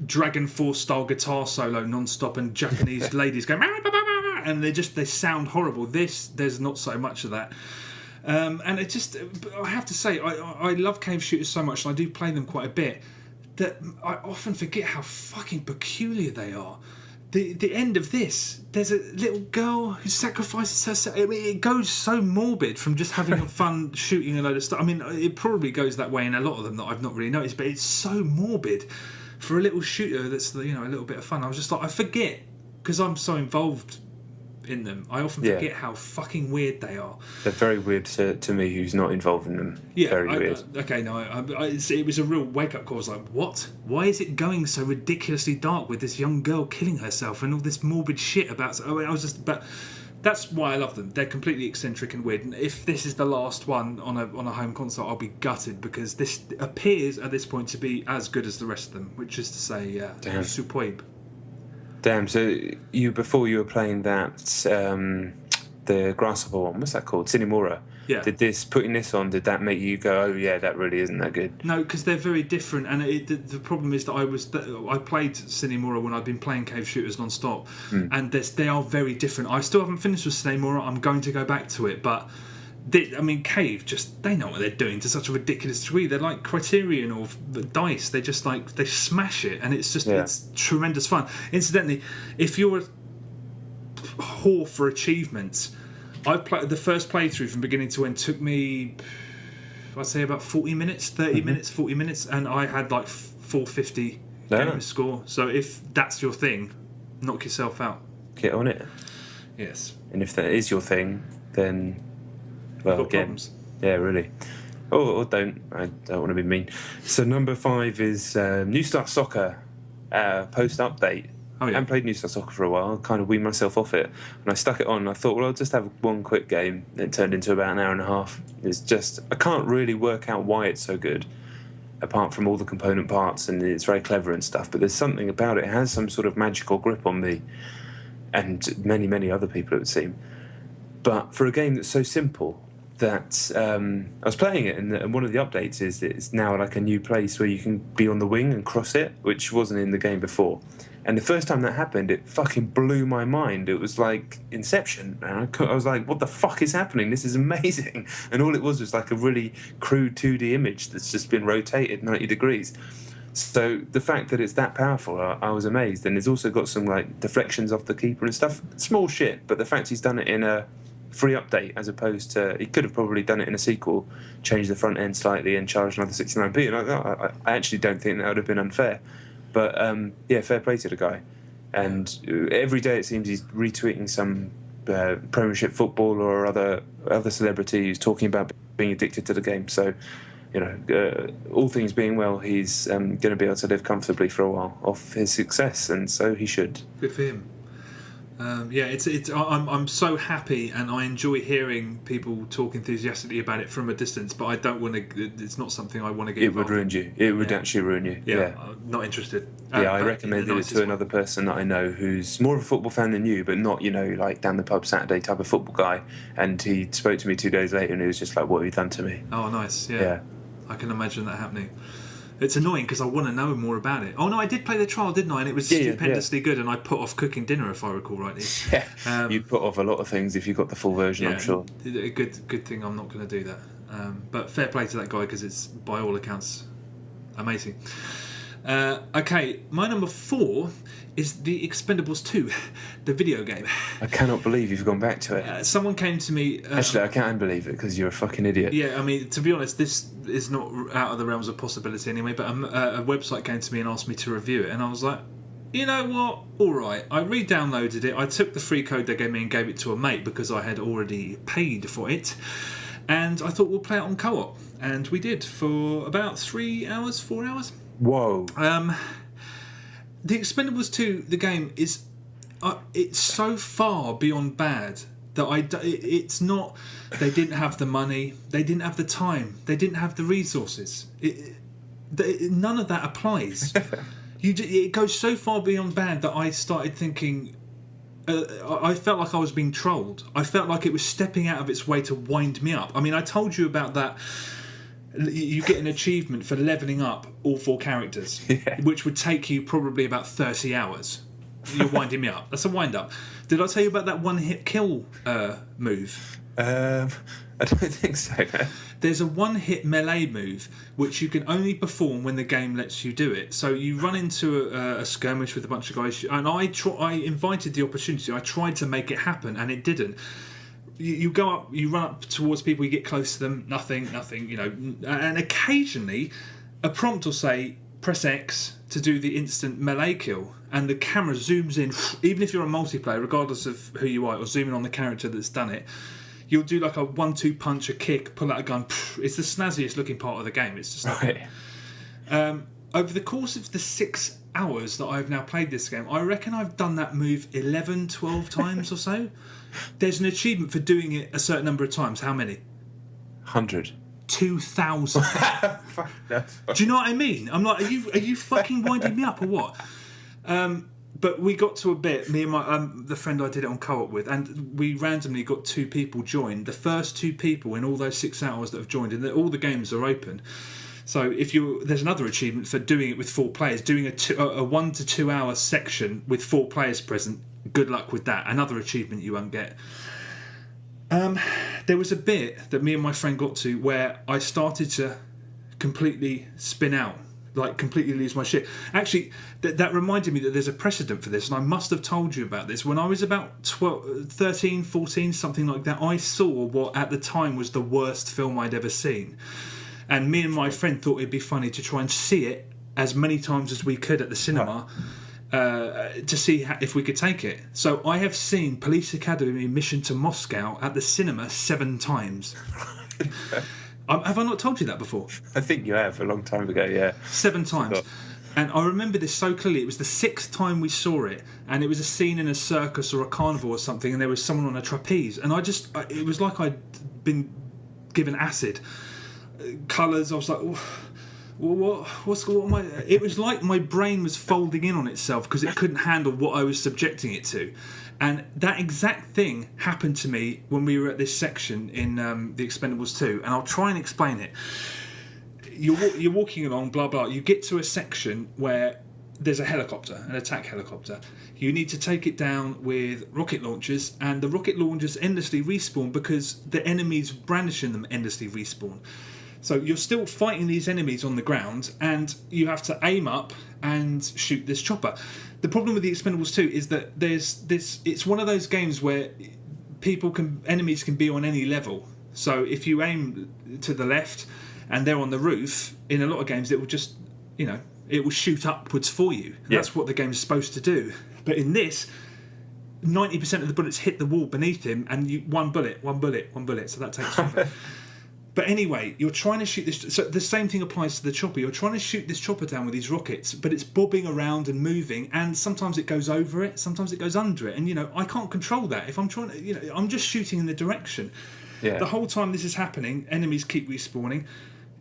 C: Dragon Force style guitar solo non-stop and Japanese ladies going and they sound horrible. There's not so much of that, and it just, I have to say, I love cave shooters so much, and I do play them quite a bit, that I often forget how fucking peculiar they are. The end of this, there's a little girl who sacrifices herself. I mean, it goes so morbid from just having fun shooting a load of stuff. I mean, it probably goes that way in a lot of them that I've not really noticed, but it's so morbid for a little shooter that's, you know, a little bit of fun. I was just like, I forget, because I'm so involved in them, I often forget how fucking weird they are.
B: They're very weird to me who's not involved in them.
C: Yeah,
B: very weird.
C: It was a real wake-up call. I was like, what? Why is it going so ridiculously dark with this young girl killing herself and all this morbid shit about... But that's why I love them. They're completely eccentric and weird. And if this is the last one on a home console, I'll be gutted, because this appears at this point to be as good as the rest of them, which is to say, superb.
B: Damn. So before you were playing that, the Grasshopper one, what's that called? Cinemora.
C: Yeah.
B: Putting this on, did that make you go, oh yeah, that really isn't that good?
C: No, because they're very different, and the problem is that I played Cinemora when I've been playing cave shooters non-stop, and they are very different. I still haven't finished with Cinemora. I'm going to go back to it, but Cave, they know what they're doing to such a ridiculous degree. They're like Criterion or DICE. They just they smash it, and it's just it's tremendous fun. Incidentally, if you're a whore for achievements, I've played the first playthrough from beginning to end. Took me, I'd say, about 40 minutes, 40 minutes, and I had like 450 gamer score. So if that's your thing, knock yourself out.
B: Get on it.
C: Yes.
B: And if that is your thing, then, well, again,
C: problems.
B: Yeah, really. Or don't. I don't want to be mean. So number 5 is New Star Soccer post-update.
C: Oh, yeah.
B: I haven't played New Star Soccer for a while. I kind of weaned myself off it. When I stuck it on, I thought, well, I'll just have one quick game. It turned into about an hour and a half. It's just, I can't really work out why it's so good, apart from all the component parts, and it's very clever and stuff. But there's something about it. It has some sort of magical grip on me, and many, many other people, it would seem. But for a game that's so simple, that I was playing it, and one of the updates is that it's now like a new place where you can be on the wing and cross it, which wasn't in the game before. And the first time that happened, it fucking blew my mind. It was like Inception. And I was like, what the fuck is happening? This is amazing. And all it was like a really crude 2D image that's just been rotated 90 degrees. So the fact that it's that powerful, I was amazed. And it's also got some like deflections off the keeper and stuff. Small shit, but the fact he's done it in a free update as opposed to... He could have probably done it in a sequel, changed the front end slightly and charged another 69p. And I actually don't think that would have been unfair. But, fair play to the guy. And every day it seems he's retweeting some Premiership footballer or other celebrity who's talking about being addicted to the game. So, all things being well, he's going to be able to live comfortably for a while off his success, and so he should.
C: Good for him. I'm so happy, and I enjoy hearing people talk enthusiastically about it from a distance. But I don't want to. It's not something I want to get.
B: It would ruin you. It would actually ruin you.
C: Yeah, I'm not interested.
B: I recommended it to another person that I know who's more of a football fan than you, but not like down the pub Saturday type of football guy. And he spoke to me 2 days later, and he was just like, "What have you done to me?"
C: Oh, nice. Yeah. I can imagine that happening. It's annoying because I want to know more about it. Oh no, I did play the trial, didn't I? And it was stupendously good, and I put off cooking dinner, if I recall rightly.
B: Yeah, you'd put off a lot of things if you got the full version, I'm sure.
C: A good thing I'm not going to do that. But fair play to that guy, because it's, by all accounts, amazing. Okay, my number 4 is The Expendables 2, the video game.
B: I cannot believe you've gone back to it.
C: Someone came to me...
B: Actually, I can't believe it because you're a fucking idiot.
C: Yeah, I mean, to be honest, this is not out of the realms of possibility anyway, but a website came to me and asked me to review it, and I was like, you know what? All right. I re-downloaded it. I took the free code they gave me and gave it to a mate because I had already paid for it. And I thought we'll play it on co-op. And we did for about 3 hours, 4 hours.
B: Whoa.
C: The Expendables 2, the game, is it's so far beyond bad that it's not... They didn't have the money. They didn't have the time. They didn't have the resources. None of that applies. It goes so far beyond bad that I started thinking... I felt like I was being trolled. I felt like it was stepping out of its way to wind me up. I mean, I told you about that. You get an achievement for levelling up all 4 characters, which would take you probably about 30 hours. You're winding me up. That's a wind-up. Did I tell you about that one-hit kill move?
B: I don't think so.
C: There's a one-hit melee move which you can only perform when the game lets you do it. So you run into a skirmish with a bunch of guys, and I invited the opportunity. I tried to make it happen, and it didn't. You go up, you run up towards people, you get close to them, nothing, you know. And occasionally, a prompt will say, press X to do the instant melee kill, and the camera zooms in, even if you're a multiplayer, regardless of who you are, or zooming on the character that's done it. You'll do like a 1-2 punch, a kick, pull out a gun. It's the snazziest looking part of the game. It's just like over the course of the 6 hours that I've now played this game, I reckon I've done that move 11, 12 times or so. There's an achievement for doing it a certain number of times. How many?
B: 100.
C: 2,000. Do you know what I mean? I'm like, are you fucking winding me up or what? But we got to a bit, me and my the friend I did it on co-op with, and we randomly got 2 people joined. The first 2 people in all those 6 hours that have joined, and all the games are open. So there's another achievement for doing it with 4 players, doing a 1 to 2 hour section with 4 players present. Good luck with that. Another achievement you won't get. There was a bit that me and my friend got to where I started to completely spin out. Like completely lose my shit. Actually, that reminded me that there's a precedent for this, and I must have told you about this. When I was about 13, 14, something like that, I saw what at the time was the worst film I'd ever seen. And me and my friend thought it'd be funny to try and see it as many times as we could at the cinema to see if we could take it. So I have seen Police Academy Mission to Moscow at the cinema 7 times. Have I not told you that before?
B: I think you have, a long time ago, yeah. 7 times.
C: And I remember this so clearly. It was the 6th time we saw it, and it was a scene in a circus or a carnival or something, and there was someone on a trapeze, and it was like I'd been given acid. Colours, I was like, what am I... It was like my brain was folding in on itself because it couldn't handle what I was subjecting it to. And that exact thing happened to me when we were at this section in The Expendables 2, and I'll try and explain it. You're walking along, blah, blah. You get to a section where there's a helicopter, an attack helicopter. You need to take it down with rocket launchers, and the rocket launchers endlessly respawn because the enemies brandishing them endlessly respawn. So you're still fighting these enemies on the ground, and you have to aim up and shoot this chopper. The problem with The Expendables 2 is that it's one of those games where enemies can be on any level. So if you aim to the left and they're on the roof, in a lot of games it will just, it will shoot upwards for you. And that's what the game is supposed to do. But in this, 90% of the bullets hit the wall beneath him, and one bullet. So that takes forever. But anyway, you're trying to shoot this... So the same thing applies to the chopper. You're trying to shoot this chopper down with these rockets, but it's bobbing around and moving, and sometimes it goes over it, sometimes it goes under it. And, I can't control that. If I'm trying to... I'm just shooting in the direction. Yeah. The whole time this is happening, enemies keep respawning.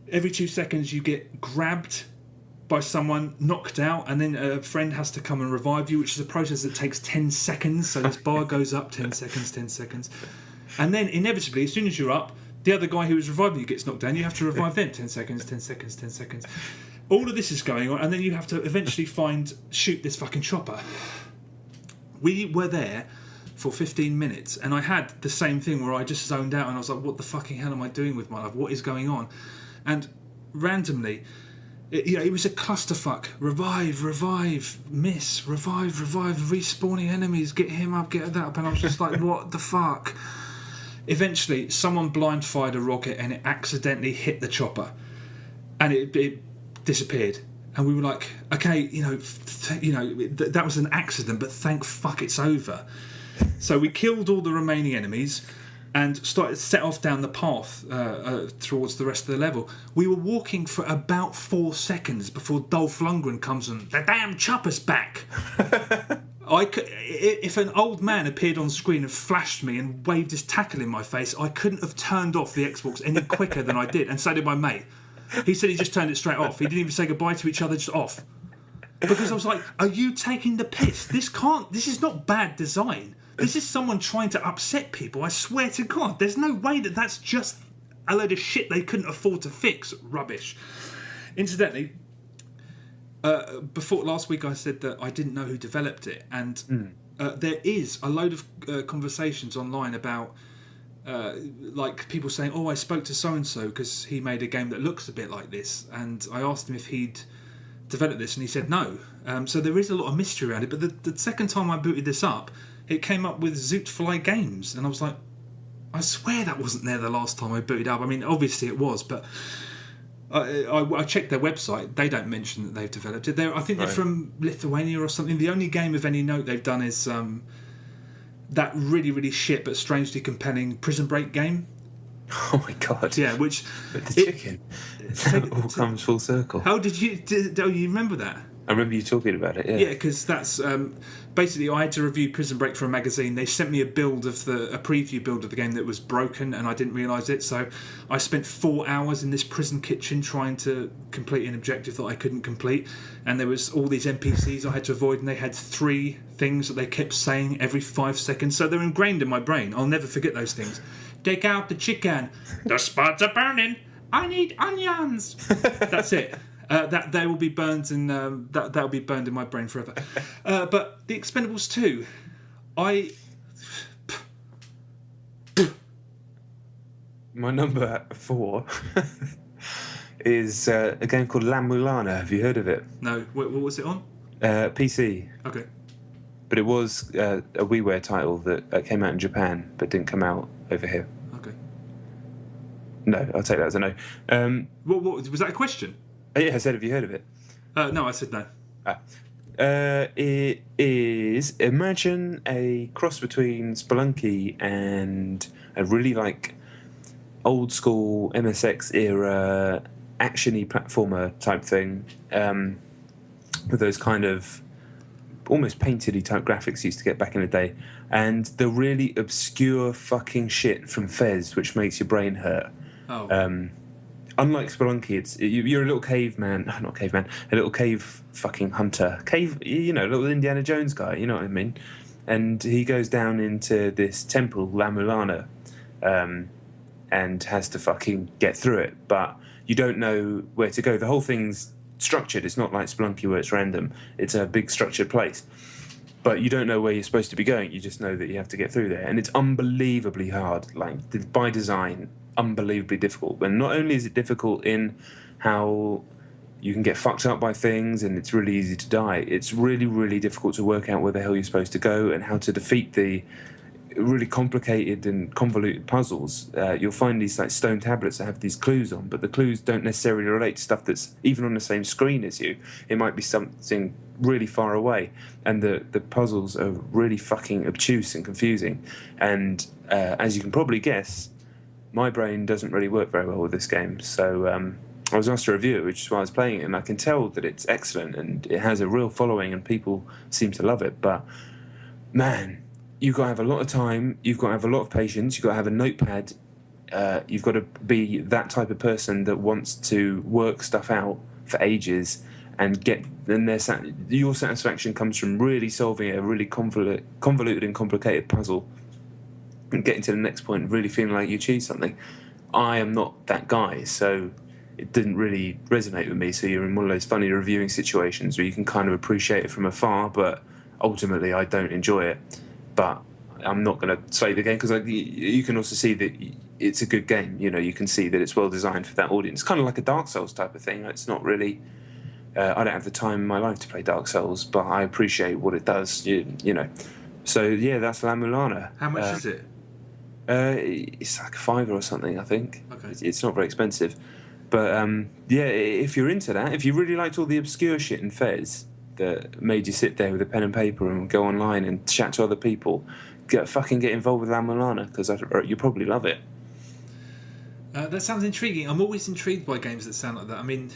C: Every 2 seconds you get grabbed by someone, knocked out, and then a friend has to come and revive you, which is a process that takes 10 seconds. So this bar goes up 10 seconds, 10 seconds. And then inevitably, as soon as you're up, the other guy who was reviving you gets knocked down. You have to revive them. 10 seconds, 10 seconds, 10 seconds. All of this is going on, and then you have to eventually shoot this fucking chopper. We were there for 15 minutes, and I had the same thing where I just zoned out, and I was like, what the fucking hell am I doing with my life? What is going on? And randomly, It was a clusterfuck. Revive, miss, revive, respawning enemies, get him up, get that up. And I was just like, what the fuck? Eventually, someone blind fired a rocket and it accidentally hit the chopper. And it disappeared. And we were like, okay, that was an accident, but thank fuck it's over. So we killed all the remaining enemies and set off down the path towards the rest of the level. We were walking for about 4 seconds before Dolph Lundgren comes and the damn chopper's back. If an old man appeared on screen and flashed me and waved his tackle in my face, I couldn't have turned off the Xbox any quicker than I did, and so did my mate. He said he just turned it straight off. He didn't even say goodbye to each other, just off. Because I was like, are you taking the piss? This is not bad design. This is someone trying to upset people. I swear to God, there's no way that's just a load of shit they couldn't afford to fix. Rubbish. Incidentally, before last week I said that I didn't know who developed it, and there is a load of conversations online about like people saying, I spoke to so-and-so because he made a game that looks a bit like this, and I asked him if he'd developed this, and he said no. So there is a lot of mystery around it, but the second time I booted this up, it came up with Zootfly Games, and I was like, I swear that wasn't there the last time I booted up. I mean, obviously it was, but I checked their website. They don't mention that they've developed it. I think they're from Lithuania or something. The only game of any note they've done is that really, really shit but strangely compelling Prison Break game.
B: Oh my God.
C: Yeah, which...
B: But the chicken. It all comes full circle.
C: How did you... you remember that?
B: I remember you talking about it, yeah.
C: Yeah, because that's... basically, I had to review Prison Break for a magazine. They sent me a preview build of the game that was broken, and I didn't realise it. So I spent 4 hours in this prison kitchen trying to complete an objective that I couldn't complete. And there was all these NPCs I had to avoid, and they had 3 things that they kept saying every 5 seconds. So they're ingrained in my brain. I'll never forget those things. Take out the chicken. The spots are burning. I need onions. That's it. That they will be burned in that will be burned in my brain forever. But the Expendables 2,
B: my number 4 is a game called La Mulana. Have you heard of it?
C: No. What was it on?
B: PC.
C: Okay. But
B: it was a WiiWare title that came out in Japan but didn't come out over here.
C: Okay.
B: No, I'll take that as a no.
C: What was that a question?
B: Yeah, I said, have you heard of it?
C: No, I said no.
B: It is, imagine a cross between Spelunky and a really old school MSX era actiony platformer type thing, with those kind of almost painted-y type graphics you used to get back in the day, and the really obscure fucking shit from Fez, which makes your brain hurt.
C: Oh.
B: Unlike Spelunky, you're a little caveman, not caveman, a little cave fucking hunter. Little Indiana Jones guy, you know what I mean? And he goes down into this temple, La Mulana, and has to fucking get through it. But you don't know where to go. The whole thing's structured. It's not like Spelunky where it's random. It's a big structured place. But you don't know where you're supposed to be going. You just know that you have to get through there. And it's unbelievably hard, by design, unbelievably difficult. And not only is it difficult in how you can get fucked up by things and it's really easy to die, it's really, really difficult to work out where the hell you're supposed to go and how to defeat the really complicated and convoluted puzzles. You'll find these stone tablets that have these clues on, but the clues don't necessarily relate to stuff that's even on the same screen as you. It might be something really far away, and the puzzles are really fucking obtuse and confusing. And as you can probably guess, my brain doesn't really work very well with this game. So I was asked to review it, which is why I was playing it, and I can tell that it's excellent and it has a real following and people seem to love it. But man, you've got to have a lot of time, you've got to have a lot of patience, you've got to have a notepad, you've got to be that type of person that wants to work stuff out for ages and your satisfaction comes from really solving a really convoluted and complicated puzzle and getting to the next point and really feeling like you achieved something. I am not that guy, so it didn't really resonate with me. So you're in one of those funny reviewing situations where you can kind of appreciate it from afar, but ultimately I don't enjoy it. But I'm not going to slay the game because you can also see that it's a good game. You can see that it's well designed for that audience. It's kind of like a Dark Souls type of thing. It's not really I don't have the time in my life to play Dark Souls, but I appreciate what it does. You know. So yeah, that's La Mulana.
C: How much is it?
B: It's like $5 or something, I think.
C: Okay.
B: It's not very expensive. But yeah, if you're into that, if you really liked all the obscure shit in Fez that made you sit there with a pen and paper and go online and chat to other people, get involved with La Mulana, because you probably love it.
C: That sounds intriguing. I'm always intrigued by games that sound like that. I mean,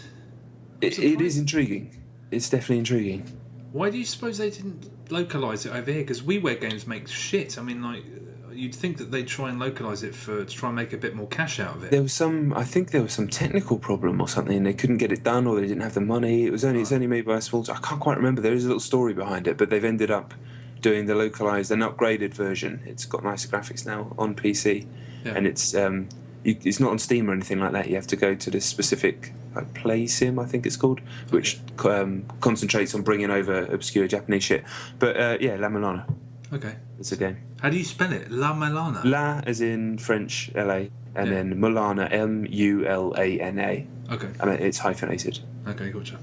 B: it is intriguing. It's definitely intriguing.
C: Why do you suppose they didn't localise it over here? Because WiiWare games make shit. I mean, like, you'd think that they'd try and localise it to try and make a bit more cash out of it.
B: I think there was some technical problem or something. They couldn't get it done, or they didn't have the money. It's only made by a small. I can't quite remember. There is a little story behind it, but they've ended up doing the localised and upgraded version. It's got nicer graphics now on PC, and it's not on Steam or anything like that. You have to go to this specific Play Sim, I think it's called, which concentrates on bringing over obscure Japanese shit. But yeah, La Mulana.
C: Okay.
B: It's a game.
C: How do you spell it? La Mulana?
B: La as in French, LA, and then Mulana, Mulana.
C: Okay.
B: And it's hyphenated.
C: Okay, gotcha.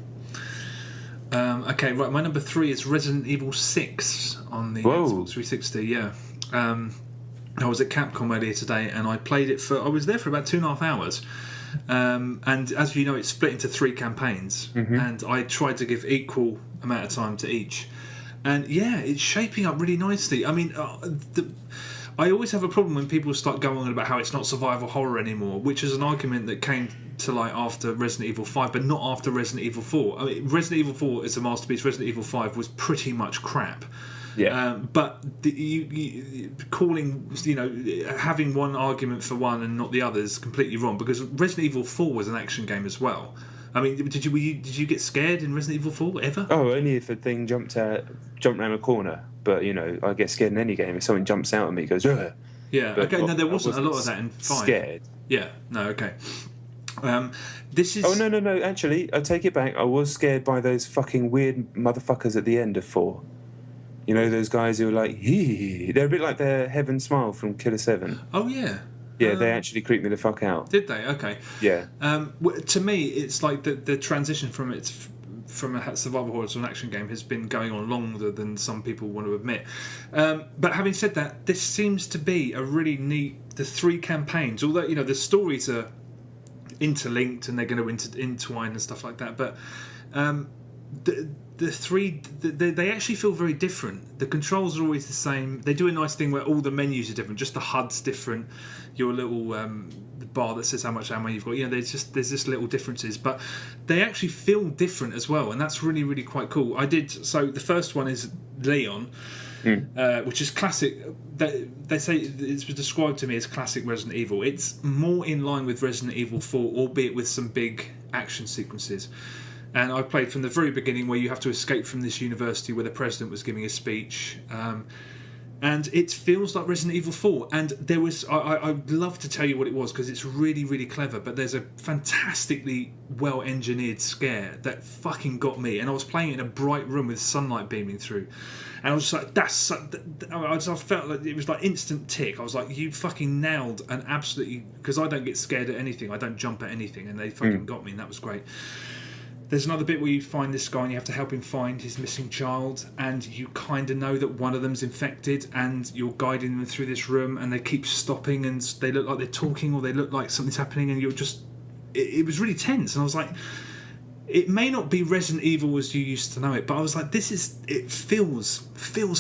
C: Okay, right, my number 3 is Resident Evil 6 on the Xbox 360, yeah. I was at Capcom earlier today and I played it I was there for about 2.5 hours. And as you know, it's split into 3 campaigns, and I tried to give equal amount of time to each. And yeah, it's shaping up really nicely. I mean, I always have a problem when people start going on about how it's not survival horror anymore, which is an argument that came to light after Resident Evil 5, but not after Resident Evil 4. I mean, Resident Evil 4 is a masterpiece. Resident Evil 5 was pretty much crap.
B: Yeah.
C: But having one argument for one and not the other is completely wrong, because Resident Evil 4 was an action game as well. I mean, did you get scared in Resident Evil 4 ever?
B: Oh, only if a thing jumped around a corner. But I get scared in any game if something jumps out at me. It goes, ugh.
C: Yeah.
B: But
C: okay. No, there wasn't a lot of that in 5.
B: Scared.
C: Yeah. No. Okay. This is.
B: Oh no! Actually, I take it back. I was scared by those fucking weird motherfuckers at the end of 4. You know, those guys who are like, hee. They're a bit like the Heaven Smile from Killer 7.
C: Oh yeah.
B: Yeah, they actually creeped me the fuck out.
C: Did they? Okay.
B: Yeah.
C: To me, it's like the transition from a survival horror to an action game has been going on longer than some people want to admit. But having said that, this seems to be a really neat. The 3 campaigns, although the stories are interlinked and they're going to intertwine and stuff like that, but the 3 they actually feel very different. The controls are always the same. They do a nice thing where all the menus are different, just the HUD's different. Your little bar that says how much ammo you've got. There's just little differences, but they actually feel different as well, and that's really, really quite cool. So the first one is Leon, which is classic. They say it's described to me as classic Resident Evil. It's more in line with Resident Evil 4, albeit with some big action sequences. And I played from the very beginning, where you have to escape from this university where the president was giving a speech. And it feels like Resident Evil 4. And there was... I'd love to tell you what it was, because it's really, really clever. But there's a fantastically well-engineered scare that fucking got me. And I was playing it in a bright room with sunlight beaming through. And I was just like, I just felt like it was like instant tick. I was like, you fucking nailed an absolutely... Because I don't get scared at anything. I don't jump at anything. And they fucking got me, and that was great. There's another bit where you find this guy and you have to help him find his missing child, and you kind of know that one of them's infected, and you're guiding them through this room, and they keep stopping, and they look like they're talking, or they look like something's happening, and you're just... It was really tense, and I was like... It may not be Resident Evil as you used to know it, but I was like, it feels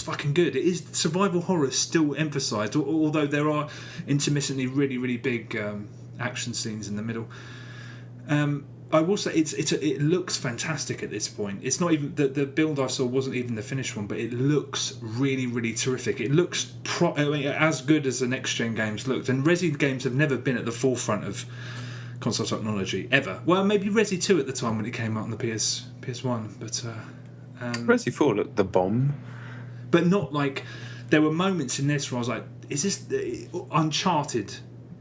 C: fucking good. It is survival horror still emphasised, although there are intermittently really, really big action scenes in the middle. I will say it looks fantastic at this point. It's not even the build I saw wasn't even the finished one, but it looks really, really terrific. It looks as good as the next gen games looked, and Resi games have never been at the forefront of console technology ever. Well, maybe Resi 2 at the time when it came out on the PS1, but
B: Resi 4 looked the bomb,
C: but not like there were moments in this where I was like, is this Uncharted?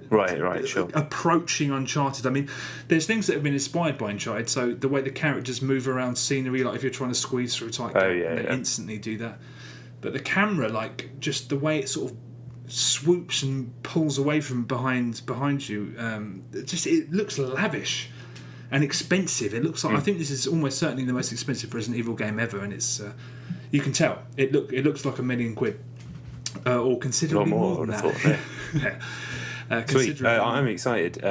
B: Right, sure.
C: Approaching Uncharted. I mean, there's things that have been inspired by Uncharted. So the way the characters move around scenery, like if you're trying to squeeze through a tight gap, they instantly do that. But the camera, like just the way it sort of swoops and pulls away from behind you, it looks lavish. and expensive. It looks like I think this is almost certainly the most expensive Resident Evil game ever, and it's you can tell it looks like £1 million, or considerably more than that. Yeah.
B: Sweet. I'm excited.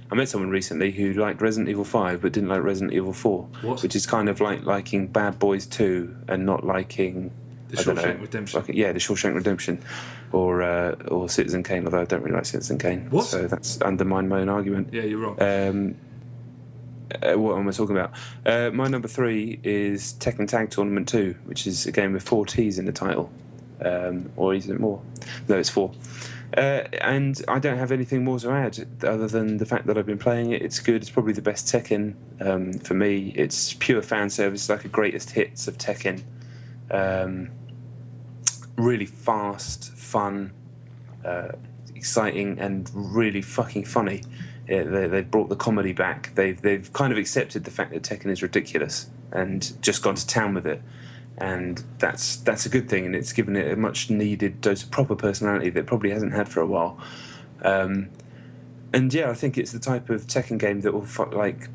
B: I met someone recently who liked Resident Evil 5 but didn't like Resident Evil 4, which is kind of like liking Bad Boys 2 and not liking
C: the Shawshank Redemption.
B: The Shawshank Redemption, or Citizen Kane. Although I don't really like Citizen Kane, so that's undermined my own argument.
C: Yeah, you're wrong.
B: What am I talking about? My number 3 is Tekken Tag Tournament 2, which is a game with 4 T's in the title, or is it more? No, it's 4. And I don't have anything more to add other than the fact that I've been playing it. It's good. It's probably the best Tekken for me. It's pure fan service, like a greatest hits of Tekken. Really fast, fun, exciting, and really fucking funny. They've brought the comedy back. They've kind of accepted the fact that Tekken is ridiculous and just gone to town with it. And that's a good thing, and it's given it a much needed dose of proper personality that it probably hasn't had for a while. And yeah, I think it's the type of Tekken game that will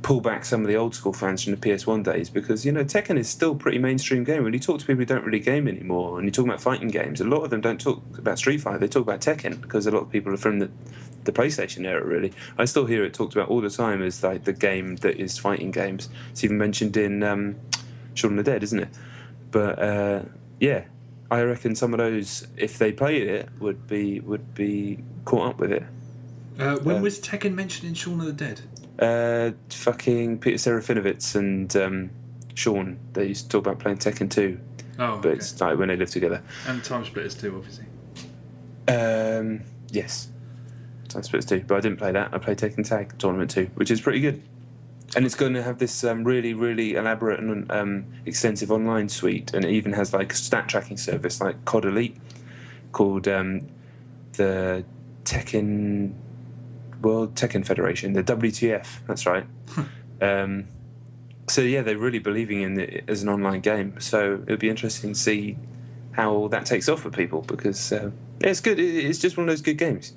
B: pull back some of the old school fans from the PS1 days, because Tekken is still a pretty mainstream game. When you talk to people who don't really game anymore, and you talk about fighting games, a lot of them don't talk about Street Fighter. They talk about Tekken because a lot of people are from the PlayStation era. Really, I still hear it talked about all the time as like the game that is fighting games. It's even mentioned in Shaun of the Dead, isn't it? But yeah, I reckon some of those, if they played it, would be caught up with it.
C: When was Tekken mentioned in Shaun of the Dead?
B: Fucking Peter Serafinovich and Shaun. They used to talk about playing Tekken 2.
C: Oh,
B: but it's like when they lived together.
C: And Time Splitters 2, obviously.
B: Yes, Time Splitters 2. But I didn't play that. I played Tekken Tag Tournament 2, which is pretty good. And it's going to have this really, really elaborate and extensive online suite, and it even has like a stat tracking service like COD Elite called the World Tekken Federation, the WTF. That's right. So yeah, they're really believing in it as an online game. So it'll be interesting to see how that takes off for people, because it's good. It's just one of those good games.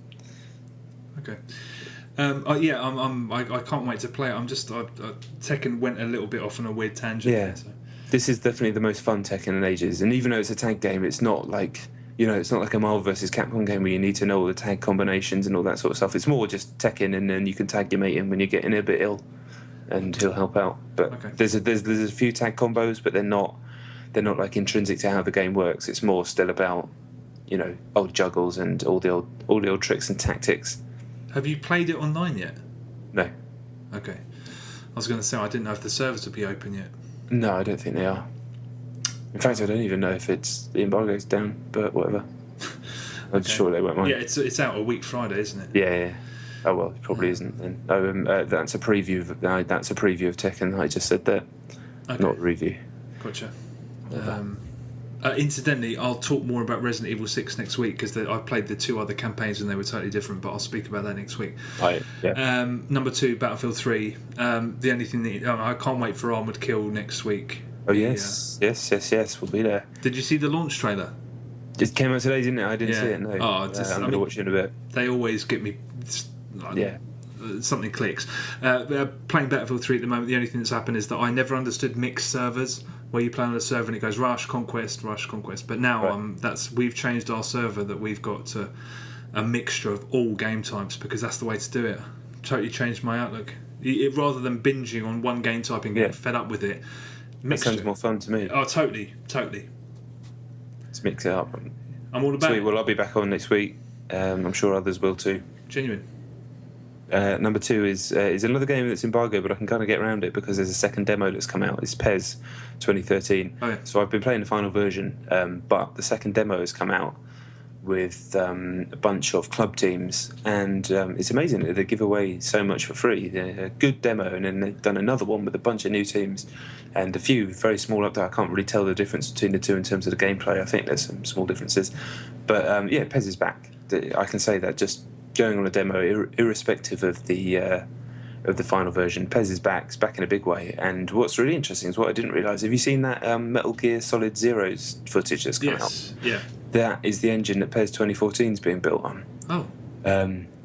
C: Okay. I can't wait to play it. Tekken went a little bit off on a weird tangent.
B: Yeah, so. This is definitely the most fun Tekken in ages. And even though it's a tag game, it's not like it's not like a Marvel vs. Capcom game where you need to know all the tag combinations and all that sort of stuff. It's more just Tekken, and then you can tag your mate in when you're getting a bit ill, and he'll help out. But okay. There's a few tag combos, but they're not like intrinsic to how the game works. It's more still about old juggles and all the old tricks and tactics.
C: Have you played it online yet?
B: No.
C: Okay. I was going to say, I didn't know if the servers would be open yet.
B: No, I don't think they are. In fact, I don't even know if the embargo's down, but whatever. I'm sure they won't mind.
C: Yeah, it's out a week Friday, isn't it?
B: Yeah. Oh well, it probably isn't then. That's a preview of Tekken. I just said that, not a review.
C: Gotcha. Incidentally, I'll talk more about Resident Evil 6 next week, because I played the 2 other campaigns and they were totally different, but I'll speak about that next week.
B: Right, yeah.
C: Number 2, Battlefield 3. The only thing that I can't wait for Armored Kill next week.
B: Oh, yes. Yes, we'll be there.
C: Did you see the launch trailer?
B: It came out today, didn't it? I didn't see it, no.
C: I'm
B: going to watch it in a bit.
C: They always get me... something clicks. Playing Battlefield 3 at the moment, the only thing that's happened is that I never understood mixed servers, where you play on a server and it goes Rush, Conquest. But now we've changed our server, that we've got to a mixture of all game types, because that's the way to do it. Totally changed my outlook. Rather than binging on one game type and getting fed up with it. Mixture.
B: That sounds more fun to me.
C: Oh, totally.
B: Let's mix it up.
C: I'm all about it.
B: Well, I'll be back on next week. I'm sure others will too.
C: Genuine.
B: Number 2 is another game that's embargoed, but I can kind of get around it because there's a second demo that's come out. It's PES 2013.
C: Oh, yeah.
B: So I've been playing the final version, but the second demo has come out with a bunch of club teams, and it's amazing. They give away so much for free. They're a good demo, and then they've done another one with a bunch of new teams and a few very small up there. I can't really tell the difference between the two in terms of the gameplay. I think there's some small differences. But PES is back. I can say that just going on a demo, irrespective of the final version. PES is back. It's back in a big way. And what's really interesting is what I didn't realise. Have you seen that Metal Gear Solid Zero's footage that's come out?
C: Yeah.
B: That is the engine that PES 2014 is being built on.
C: Oh.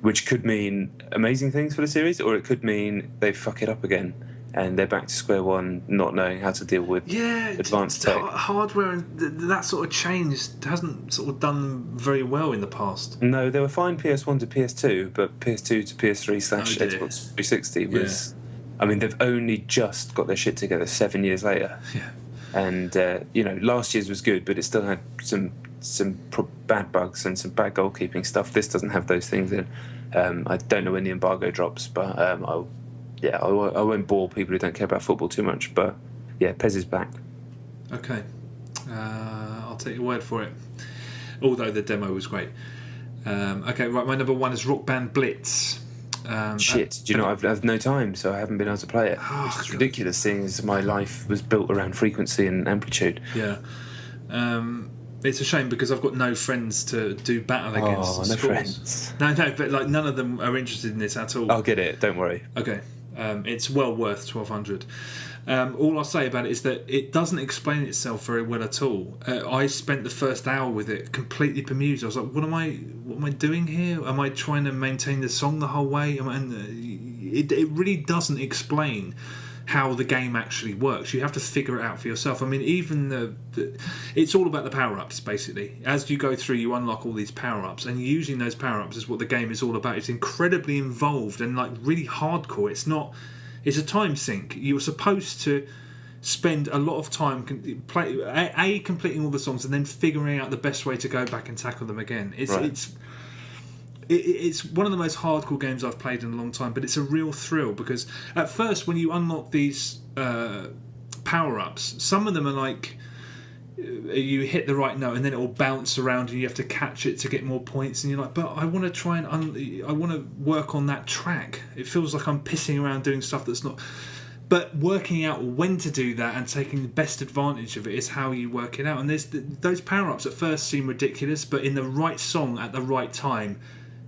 B: which could mean amazing things for the series, or it could mean they fuck it up again and they're back to square one, not knowing how to deal with advanced tech.
C: Hardware and that sort of change hasn't sort of done very well in the past.
B: No, they were fine PS1 to PS2, but PS2 to PS3/Xbox 360 was... I mean, they've only just got their shit together 7 years later.
C: Yeah.
B: And, last year's was good, but it still had some bad bugs and some bad goalkeeping stuff. This doesn't have those things in. I don't know when the embargo drops, but I won't bore people who don't care about football too much. But yeah, Pez is back. Okay,
C: I'll take your word for it. Although the demo was great. Okay, right. My number one is Rock Band Blitz.
B: Shit, do you know I've no time, so I haven't been able to play it. It's ridiculous, seeing as my life was built around frequency and amplitude.
C: Yeah. It's a shame because I've got no friends to do battle against.
B: Oh, no friends.
C: No, but like none of them are interested in this at all.
B: I'll get it, don't worry.
C: Okay. It's well worth 1,200. All I'll say about it is that it doesn't explain itself very well at all. I spent the first hour with it completely bemused. I was like, what am I doing here? Am I trying to maintain the song the whole way? It really doesn't explain how the game actually works. You have to figure it out for yourself. I mean, even it's all about the power-ups, basically. As you go through, you unlock all these power-ups, and using those power-ups is what the game is all about. It's incredibly involved and like really hardcore. It's a time sink. You're supposed to spend a lot of time completing all the songs and then figuring out the best way to go back and tackle them again. It's one of the most hardcore games I've played in a long time, but it's a real thrill because at first when you unlock these power-ups, some of them are like you hit the right note and then it will bounce around and you have to catch it to get more points, and you're like, but I want to try and I want to work on that track. It feels like I'm pissing around doing stuff that's not. But working out when to do that and taking the best advantage of it is how you work it out. And those power-ups at first seem ridiculous, but in the right song at the right time,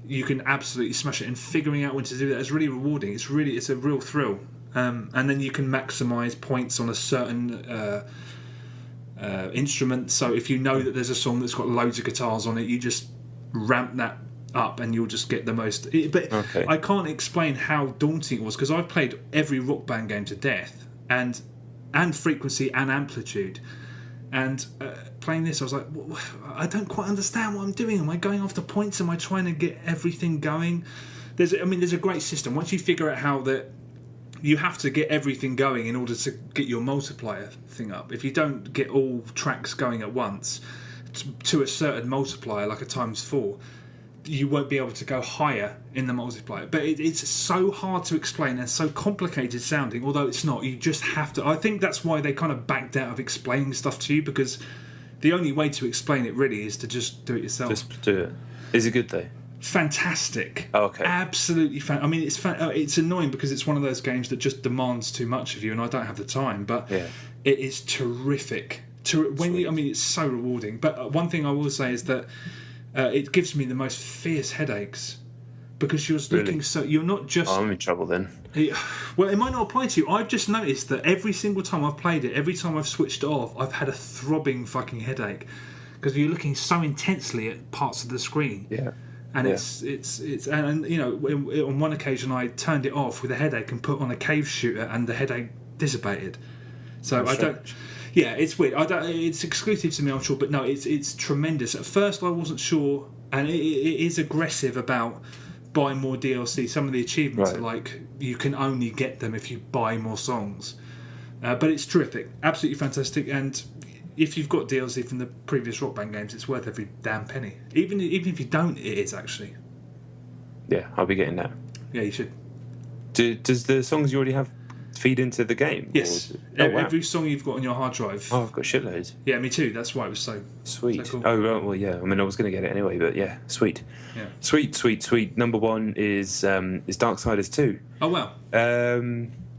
C: you can absolutely smash it. And figuring out when to do that is really rewarding. It's a real thrill. And then you can maximise points on a certain instrument. So if you know that there's a song that's got loads of guitars on it, you just ramp that up and you'll just get the most. Okay. I can't explain how daunting it was because I've played every Rock Band game to death and frequency and amplitude. And playing this, I was like, I don't quite understand what I'm doing. Am I going after points? Am I trying to get everything going? There's a great system. Once you figure out how that, you have to get everything going in order to get your multiplier thing up. If you don't get all tracks going at once to a certain multiplier, like a ×4, you won't be able to go higher in the multiplier. But it's so hard to explain and so complicated sounding, although it's not. You just have to. I think that's why they kind of backed out of explaining stuff to you, because the only way to explain it really is to just do it yourself.
B: Just do it. Is it good though?
C: Fantastic.
B: Oh, okay.
C: Absolutely I mean, it's annoying because it's one of those games that just demands too much of you, and I don't have the time. But it is terrific. It's so rewarding. But one thing I will say is that it gives me the most fierce headaches because you're looking so. You're not just.
B: Oh, I'm in trouble then.
C: Well, it might not apply to you. I've just noticed that every single time I've played it, every time I've switched it off, I've had a throbbing fucking headache because you're looking so intensely at parts of the screen.
B: Yeah.
C: And it's on one occasion I turned it off with a headache and put on a cave shooter and the headache dissipated. So I don't. Yeah, it's weird. It's exclusive to me, I'm sure, but no, it's tremendous. At first, I wasn't sure, and it is aggressive about buying more DLC. Some of the achievements are like you can only get them if you buy more songs, but it's terrific, absolutely fantastic. And if you've got DLC from the previous Rock Band games, it's worth every damn penny. Even if you don't, it is actually.
B: Yeah, I'll be getting that.
C: Yeah, you should.
B: Does the songs you already have feed into the game?
C: Yes. Every song you've got on your hard drive.
B: Oh, I've got shitloads.
C: Yeah, me too. That's why it was so
B: sweet.
C: So cool.
B: Oh, well, yeah. I mean, I was going to get it anyway, but yeah, sweet.
C: Yeah.
B: Sweet. Number one is Darksiders 2.
C: Oh wow.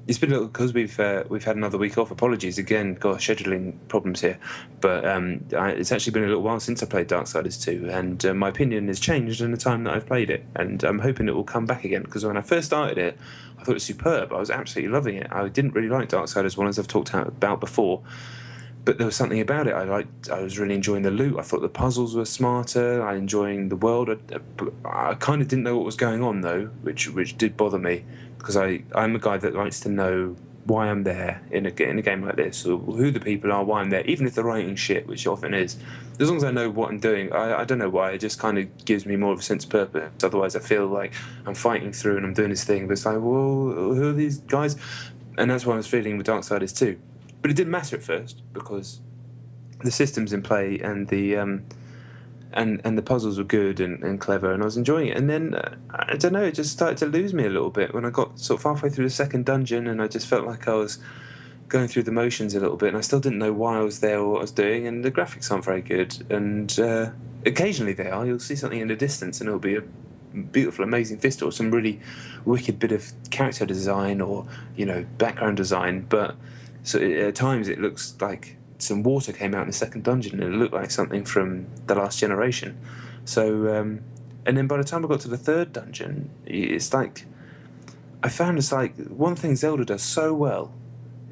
B: It's been a little because we've had another week off. Apologies again. Got scheduling problems here, but it's actually been a little while since I played Darksiders 2, and my opinion has changed in the time that I've played it, and I'm hoping it will come back again because when I first started it, I thought it was superb. I was absolutely loving it. I didn't really like Darksiders 1, as I've talked about before, but there was something about it I liked. I was really enjoying the loot. I thought the puzzles were smarter. I enjoying the world. I kind of didn't know what was going on though, which did bother me, because I'm a guy that likes to know why I'm there in a game like this, or who the people are, why I'm there, even if the writing shit, which often is. As long as I know what I'm doing, I don't know why, it just kind of gives me more of a sense of purpose. Otherwise I feel like I'm fighting through and I'm doing this thing, but it's like, well, who are these guys? And that's what I was feeling with Darksiders too. But it didn't matter at first, because the systems in play and the and the puzzles were good and clever, and I was enjoying it. And then I don't know, it just started to lose me a little bit when I got sort of halfway through the second dungeon, and I just felt like I was going through the motions a little bit, and I still didn't know why I was there or what I was doing. And the graphics aren't very good, and occasionally they are. You'll see something in the distance, and it'll be a beautiful, amazing vista, or some really wicked bit of character design, or background design. But so at times it looks like some water came out in the second dungeon, and it looked like something from The Last Generation. So, and then by the time I got to the third dungeon, it's like I found it's like one thing Zelda does so well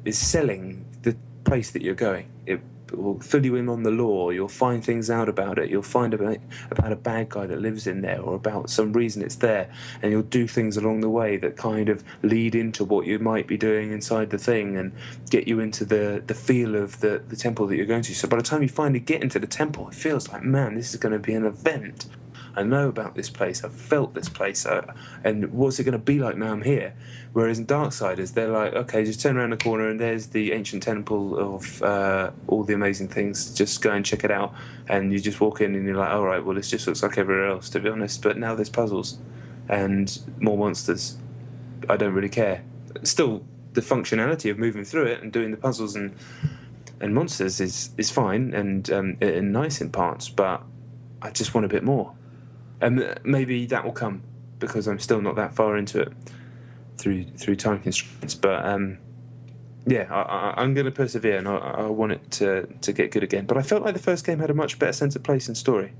B: is selling the place that you're going. It will fill you in on the lore. You'll find things out about it. You'll find about a bad guy that lives in there, or about some reason it's there, and you'll do things along the way that kind of lead into what you might be doing inside the thing, and get you into the feel of the temple that you're going to. So by the time you finally get into the temple, it feels like, man, this is going to be an event. I know about this place, I've felt this place, and what's it going to be like now I'm here? Whereas in Darksiders, they're like, okay, just turn around the corner and there's the ancient temple of all the amazing things, just go and check it out. And you just walk in and you're like, all right, well, this just looks like everywhere else, to be honest, but now there's puzzles and more monsters. I don't really care. Still, the functionality of moving through it and doing the puzzles and monsters is fine and nice in parts, but I just want a bit more. And maybe that will come, because I'm still not that far into it through time constraints. But yeah, I'm going to persevere, and I want it to get good again. But I felt like the first game had a much better sense of place and story.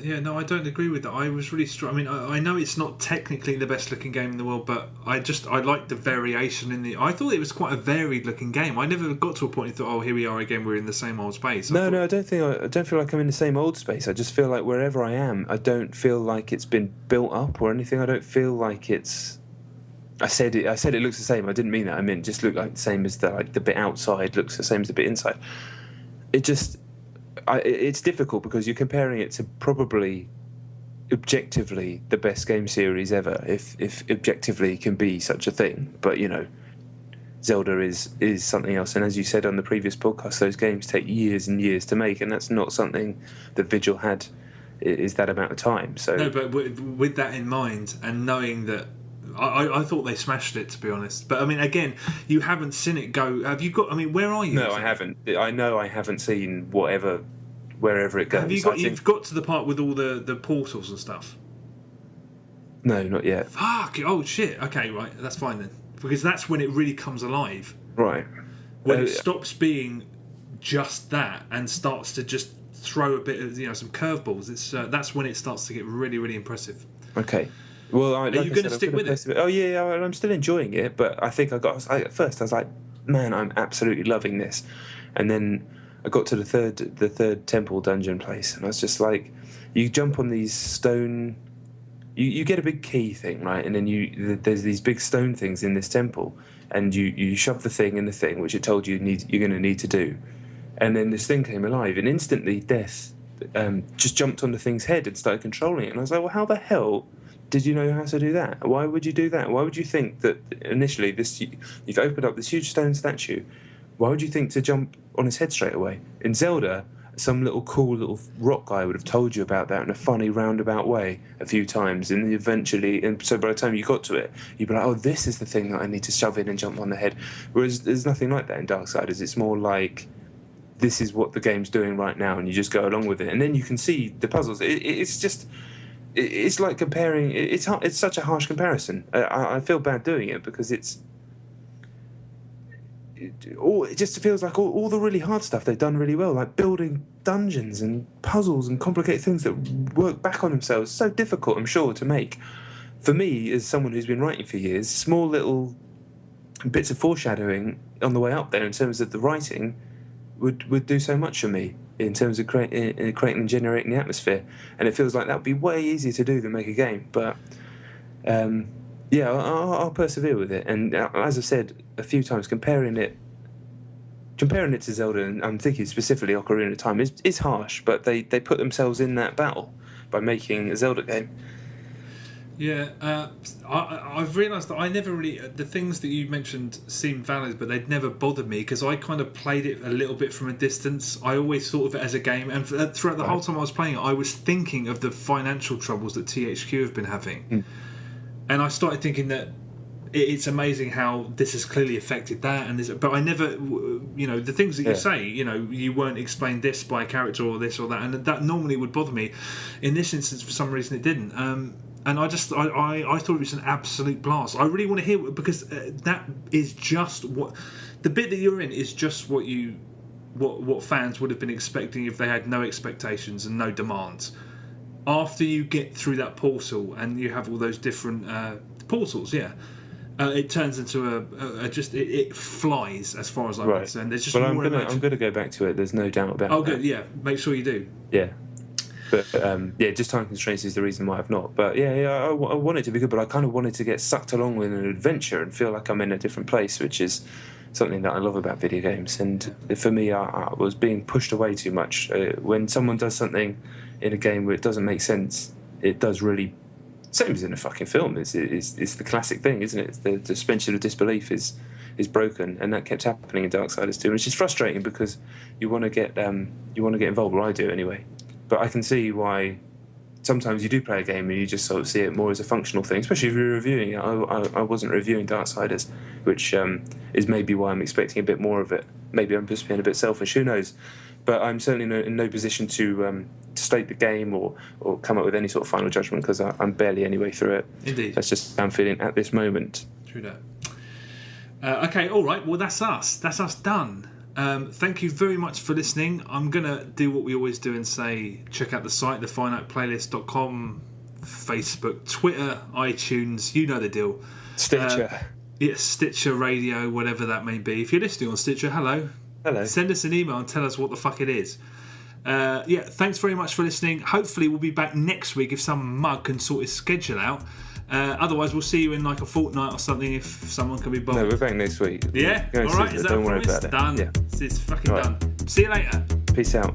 C: Yeah, no, I don't agree with that. I was really I mean, I know it's not technically the best looking game in the world, but I like the variation in the. I thought it was quite a varied looking game. I never got to a point and thought, oh, here we are again. We're in the same old space.
B: No, I don't feel like I'm in the same old space. I just feel like wherever I am, I don't feel like it's been built up or anything. I don't feel like it's. I said it looks the same. I didn't mean that. I mean, it just looked like the same as the bit outside looks the same as the bit inside. It just. It's difficult because you're comparing it to probably objectively the best game series ever, if objectively can be such a thing. But Zelda is something else, and as you said on the previous podcast, those games take years and years to make, and that's not something that Vigil had is that amount of time. So
C: no, but with that in mind, and knowing that. I thought they smashed it, to be honest. But I mean, again, you haven't seen it go. Have you got? I mean, where are you?
B: No, I haven't. I know I haven't seen wherever it goes.
C: Have you got? You've got to the part with all the portals and stuff.
B: No, not yet.
C: Fuck! Oh shit! Okay, right, that's fine then, because that's when it really comes alive.
B: Right.
C: When it stops being just that and starts to just throw a bit of some curveballs. It's that's when it starts to get really, really impressive.
B: Okay. Well,
C: are you going to stick with it?
B: Oh yeah, I'm still enjoying it, but I think at first I was like, man, I'm absolutely loving this, and then I got to the third temple dungeon place, and I was just like, you jump on these stone, you get a big key thing, right, and then there's these big stone things in this temple, and you shove the thing in the thing, which it told you're going to need to do, and then this thing came alive, and instantly Death just jumped on the thing's head and started controlling it, and I was like, well, how the hell did you know how to do that? Why would you do that? Why would you think that initially you've opened up this huge stone statue? Why would you think to jump on his head straight away? In Zelda, some cool little rock guy would have told you about that in a funny roundabout way a few times, and so by the time you got to it, you'd be like, oh, this is the thing that I need to shove in and jump on the head. Whereas there's nothing like that in Darksiders. It's more like, this is what the game's doing right now, and you just go along with it, and then you can see the puzzles. It's just. It's like comparing. It's such a harsh comparison. I feel bad doing it because it just feels like all the really hard stuff they've done really well, like building dungeons and puzzles and complicated things that work back on themselves. So difficult, I'm sure, to make. For me, as someone who's been writing for years, small little bits of foreshadowing on the way up there in terms of the writing would do so much for me in terms of creating and generating the atmosphere, and it feels like that would be way easier to do than make a game. But yeah, I'll persevere with it. And as I've said a few times, comparing it to Zelda, and I'm thinking specifically Ocarina of Time, is harsh, but they put themselves in that battle by making a Zelda game.
C: Yeah, I've realised that I never really... The things that you mentioned seem valid, but they'd never bothered me because I kind of played it a little bit from a distance. I always thought of it as a game, and throughout the whole time I was playing it, I was thinking of the financial troubles that THQ have been having. And I started thinking that it's amazing how this has clearly affected that, and this, but I never, the things that you say, you weren't explained this by a character or this or that, and that normally would bother me. In this instance, for some reason, it didn't. And I thought it was an absolute blast. I really want to hear, because that is just what the bit that you're in is just what fans would have been expecting if they had no expectations and no demands. After you get through that portal and you have all those different portals, it turns into it flies as far as I'm concerned. There's just
B: I'm gonna go back to it. There's no doubt about that.
C: Oh, good. Yeah, make sure you do.
B: Yeah. But just time constraints is the reason why I've not. But I want it to be good, but I kind of wanted to get sucked along with an adventure and feel like I'm in a different place, which is something that I love about video games. And for me, I was being pushed away too much. When someone does something in a game where it doesn't make sense, it does really... Same as in a fucking film. It's the classic thing, isn't it? The suspension of disbelief is broken, and that kept happening in Darksiders 2, which is frustrating because you want to get involved. Well, I do anyway. But I can see why sometimes you do play a game and you just sort of see it more as a functional thing, especially if you're reviewing it. I wasn't reviewing Darksiders, which is maybe why I'm expecting a bit more of it. Maybe I'm just being a bit selfish, who knows? But I'm certainly in no position to state the game or come up with any sort of final judgment, because I'm barely any way through it.
C: Indeed.
B: That's just how I'm feeling at this moment.
C: True that. Okay, all right, well, that's us. That's us done. Thank you very much for listening. I'm going to do what we always do and say check out the site, thefiniteplaylist.com, Facebook, Twitter, iTunes, you know the deal.
B: Stitcher.
C: Stitcher Radio, whatever that may be. If you're listening on Stitcher, hello. Send us an email and tell us what the fuck it is. Thanks very much for listening. Hopefully we'll be back next week if some mug can sort his schedule out. Otherwise, we'll see you in like a fortnight or something if someone can be bothered.
B: No, we're back next week.
C: Yeah? Alright, is that
B: Don't
C: a
B: worry
C: promise?
B: about it.
C: Done.
B: Yeah.
C: It's fucking done. See you later.
B: Peace out.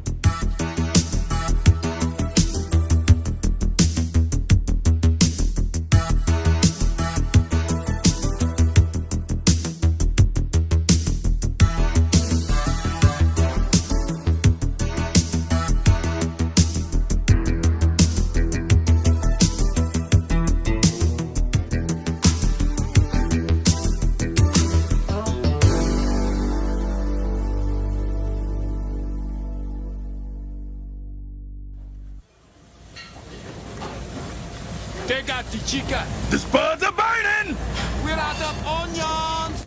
D: Chica.
A: The spurs are burning!
D: We're out of onions!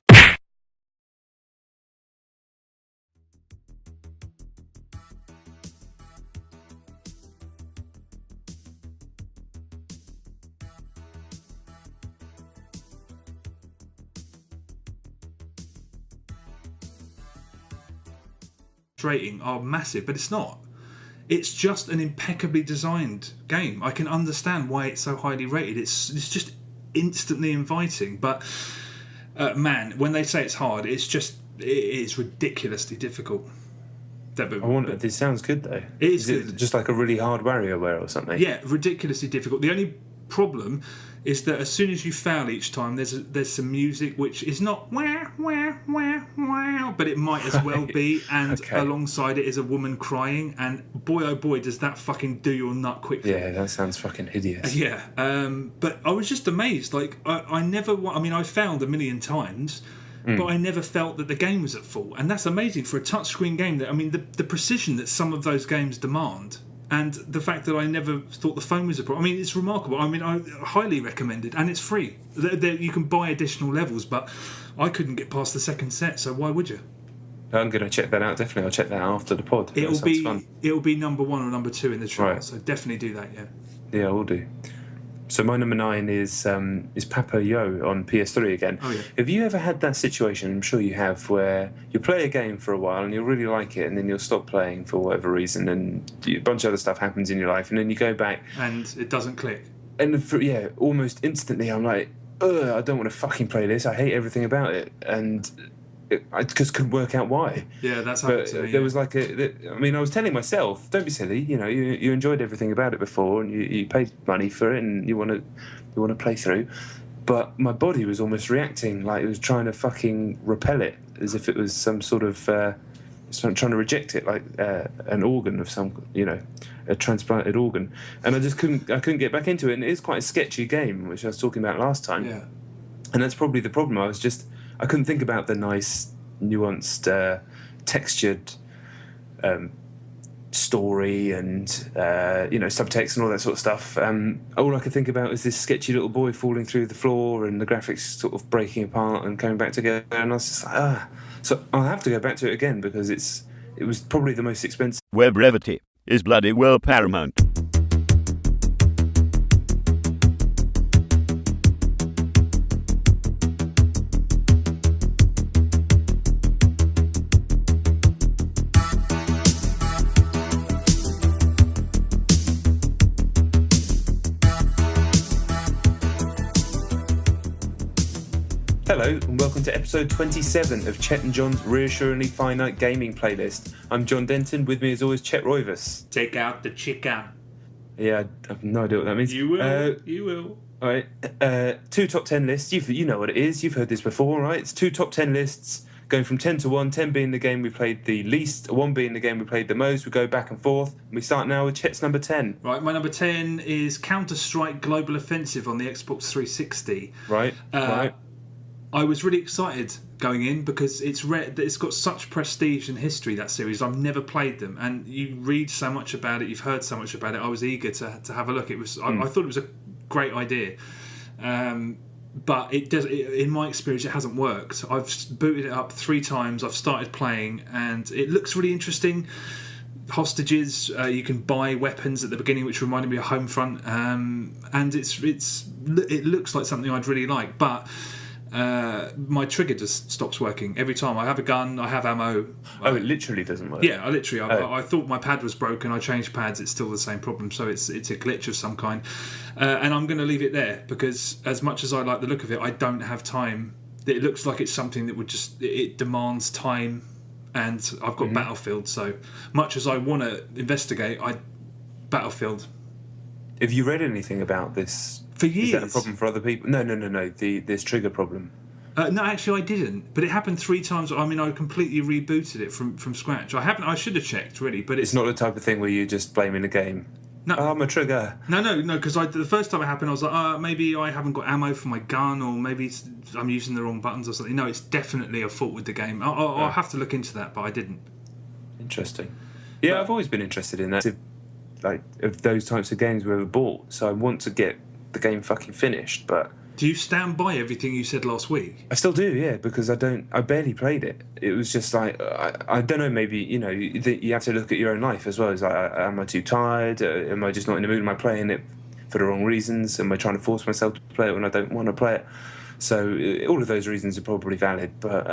C: Rating are massive, but it's not. It's just an impeccably designed game. I can understand why it's so highly rated. It's just instantly inviting. But man, when they say it's hard, it is ridiculously difficult.
B: This sounds good though.
C: Is
B: it
C: good.
B: Just like a really hard WarioWare or something?
C: Yeah, ridiculously difficult. The only problem is that as soon as you fail each time, there's some music which is not wah wah wah wah, but it might as well be, and alongside it is a woman crying, and boy oh boy does that fucking do your nut quickly.
B: Yeah, that sounds fucking hideous.
C: Yeah, but I was just amazed. Like I failed a million times, but I never felt that the game was at fault, and that's amazing for a touchscreen game. The precision that some of those games demand. And the fact that I never thought the phone was a problem. It's remarkable. I highly recommend it. And it's free. You can buy additional levels, but I couldn't get past the second set, so why would you?
B: I'm going to check that out, definitely. I'll check that out after the pod. Fun.
C: It'll be number 1 or number 2 in the trial,
B: right.
C: So definitely do that, yeah.
B: Yeah, I will do. So my number 9 is Papa Yo on PS3 again.
C: Oh, yeah.
B: Have you ever had that situation, I'm sure you have, where you play a game for a while and you'll really like it and then you'll stop playing for whatever reason and a bunch of other stuff happens in your life and then you go back...
C: And it doesn't click.
B: And almost instantly I'm like, ugh, I don't want to fucking play this. I hate everything about it. And... I just couldn't work out why.
C: Yeah, that's happened to me.
B: There was like I was telling myself, don't be silly. You enjoyed everything about it before, and you paid money for it, and you want to play through. But my body was almost reacting like it was trying to fucking repel it, as if it was some sort of trying to reject it, like an organ of some, a transplanted organ. And I just couldn't get back into it. And it is quite a sketchy game, which I was talking about last time.
C: Yeah.
B: And that's probably the problem. I couldn't think about the nice, nuanced, textured story and subtext and all that sort of stuff. All I could think about is this sketchy little boy falling through the floor and the graphics sort of breaking apart and coming back together. And I was just like, So I'll have to go back to it again because it was probably the most expensive.
E: Where brevity is bloody well paramount.
B: Hello and welcome to episode 27 of Chet and John's Reassuringly Finite Gaming Playlist. I'm John Denton, with me as always Chet Roivas.
C: Take out the chicken.
B: Yeah, I have no idea what that means.
C: You will. You will.
B: All right, 2 top 10 lists. You know what it is. You've heard this before, right? It's 2 top 10 lists going from 10 to 1, 10 being the game we played the least, 1 being the game we played the most. We go back and forth. We start now with Chet's number 10.
C: Right, my number 10 is Counter-Strike Global Offensive on the Xbox 360.
B: Right.
C: I was really excited going in because it's got such prestige and history, that series. I've never played them, and you read so much about it, you've heard so much about it. I was eager to have a look. I thought it was a great idea, but in my experience, it hasn't worked. I've booted it up 3 times. I've started playing, and it looks really interesting. Hostages, you can buy weapons at the beginning, which reminded me of Homefront, and it looks like something I'd really like, but. My trigger just stops working every time. I have a gun, I have ammo.
B: Oh, it literally doesn't work.
C: Yeah, I thought my pad was broken. I changed pads. It's still the same problem. So it's a glitch of some kind, and I'm going to leave it there because as much as I like the look of it, I don't have time. It looks like it's something that would it demands time, and I've got Battlefield. So much as I want to investigate, Battlefield.
B: Have you read anything about this?
C: For years.
B: Is that a problem for other people? No. This trigger problem.
C: No, actually, I didn't. But it happened 3 times. I mean, I completely rebooted it from scratch. I should have checked, really. But
B: it's not the type of thing where you're just blaming the game.
C: No,
B: I'm a trigger.
C: No. Because the first time it happened, I was like, maybe I haven't got ammo for my gun, or maybe I'm using the wrong buttons or something. No, it's definitely a fault with the game. I'll have to look into that, but I didn't.
B: Interesting. Yeah, I've always been interested in that. Of those types of games we ever bought. So I want to get the game fucking finished, but
C: do you stand by everything you said last week?
B: I still do, yeah, because I barely played it. It was just like I don't know, maybe you have to look at your own life as well. Is like, am I too tired? Am I just not in the mood? Am I playing it for the wrong reasons? Am I trying to force myself to play it when I don't want to play it? So all of those reasons are probably valid, but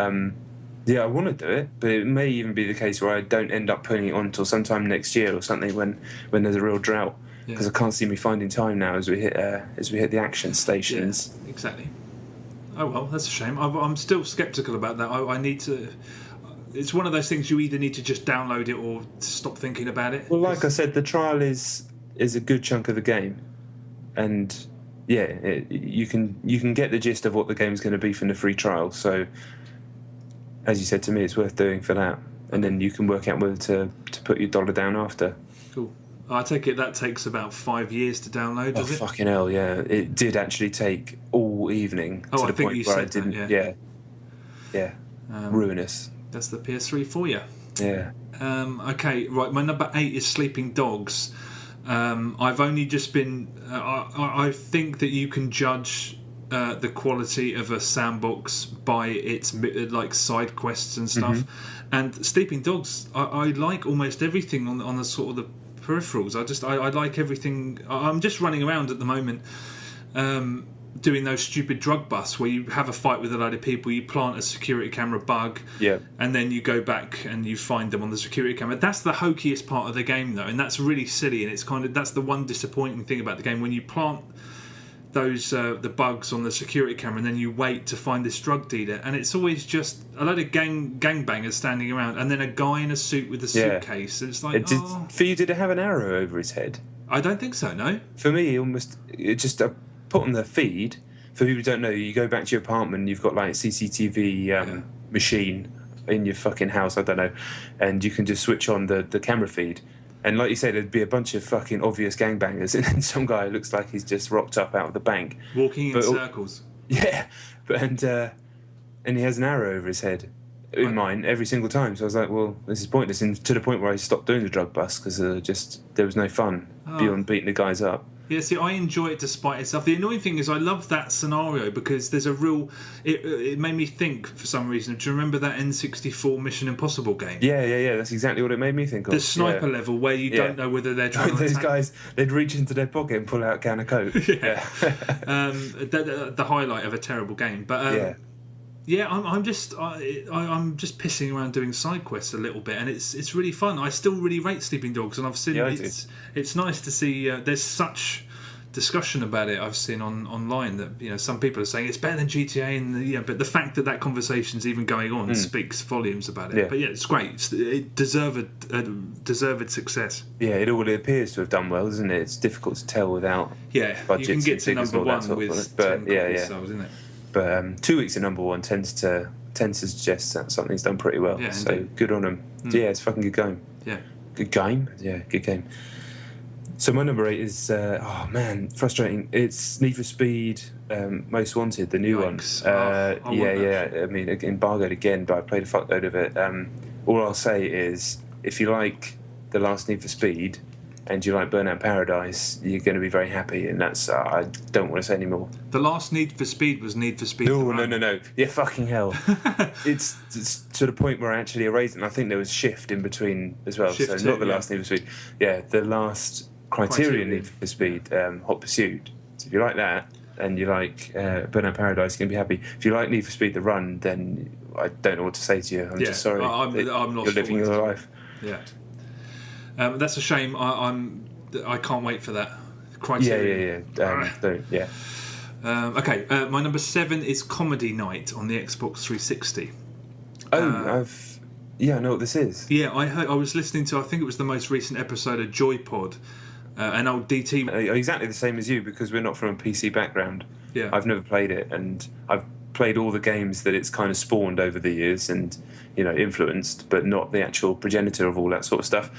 B: yeah, I want to do it, but it may even be the case where I don't end up putting it on until sometime next year or something when there's a real drought. Because I can't see me finding time now as we hit the action stations.
C: Yeah, exactly. Oh well, that's a shame. I'm still sceptical about that. I need to. It's one of those things you either need to just download it or stop thinking about it.
B: Well, like I said, the trial is a good chunk of the game, and yeah, you can get the gist of what the game's going to be from the free trial. So, as you said to me, it's worth doing for that, and then you can work out whether to put your dollar down after.
C: Cool. I take it that takes about 5 years to download, does it?
B: Oh, fucking hell, yeah. It did actually take all evening to the point where I didn't... Yeah. Ruinous.
C: That's the PS3 for you.
B: Yeah.
C: Okay, right. My number 8 is Sleeping Dogs. I've only just been... I think that you can judge the quality of a sandbox by its side quests and stuff. And Sleeping Dogs, I like almost everything on the sort of the peripherals. I like everything. I'm just running around at the moment doing those stupid drug busts where you have a fight with a load of people, you plant a security camera bug, and then you go back and you find them on the security camera. That's the hokiest part of the game, though, and that's really silly. And it's that's the one disappointing thing about the game, when you plant those the bugs on the security camera and then you wait to find this drug dealer, and it's always just a load of gangbangers standing around and then a guy in a suit with a suitcase. And it's like,
B: for you, did it have an arrow over his head?
C: I don't think so, no.
B: For me, it just put on the feed. For people who don't know, you go back to your apartment and you've got like CCTV machine in your fucking house, I don't know, and you can just switch on the camera feed. And like you said, there'd be a bunch of fucking obvious gangbangers, and then some guy looks like he's just rocked up out of the bank,
C: walking in circles.
B: Yeah, and he has an arrow over his head. In mine, every single time. So I was like, well, this is pointless. And to the point where I stopped doing the drug bust because there was no fun beyond beating the guys up.
C: Yeah, see, I enjoy it despite itself. The annoying thing is I love that scenario because there's a real... It made me think, for some reason. Do you remember that N64 Mission Impossible game?
B: Yeah. That's exactly what it made me think of.
C: The sniper level where you don't know whether they're trying to
B: those
C: attack.
B: Guys, they'd reach into their pocket and pull out a can of Coke.
C: The highlight of a terrible game. But I'm just pissing around doing side quests a little bit, and it's really fun. I still really rate Sleeping Dogs, and I've seen it's nice to see. There's such discussion about it I've seen online that some people are saying it's better than GTA, and but the fact that conversation's even going on speaks volumes about it. But it's great. It deserved success.
B: Yeah, it all appears to have done well, doesn't it? It's difficult to tell without budgets.
C: You can get to number one with 10 copies sold, isn't it?
B: But 2 weeks at number one tends to suggest that something's done pretty well. Yeah, so good on them. Yeah, it's a fucking good game.
C: Yeah.
B: Good game? Yeah, good game. So my number 8 is, frustrating. It's Need for Speed Most Wanted, the new one. I mean, embargoed again, but I played a fuckload of it. All I'll say is, if you like the last Need for Speed and you like Burnout Paradise, you're going to be very happy, and that's I don't want to say any more.
C: The last Need for Speed was Need for Speed.
B: No. Yeah, fucking hell. it's to the point where I actually erased it, and I think there was Shift in between as well. Not the last Need for Speed. Yeah, the last Criterion Need for Speed, Hot Pursuit. So if you like that, and you like Burnout Paradise, you're going to be happy. If you like Need for Speed The Run, then I don't know what to say to you. I'm just sorry.
C: I'm lost.
B: You're living your life.
C: Yeah. That's a shame. I can't wait for that. Criterion. Okay, my number 7 is Comedy Night on the Xbox 360.
B: I know what this is.
C: Yeah, I was listening to, I think it was the most recent episode of JoyPod, an old DT.
B: Exactly the same as you, because we're not from a PC background.
C: Yeah.
B: I've never played it, and I've played all the games that it's kind of spawned over the years and influenced, but not the actual progenitor of all that sort of stuff.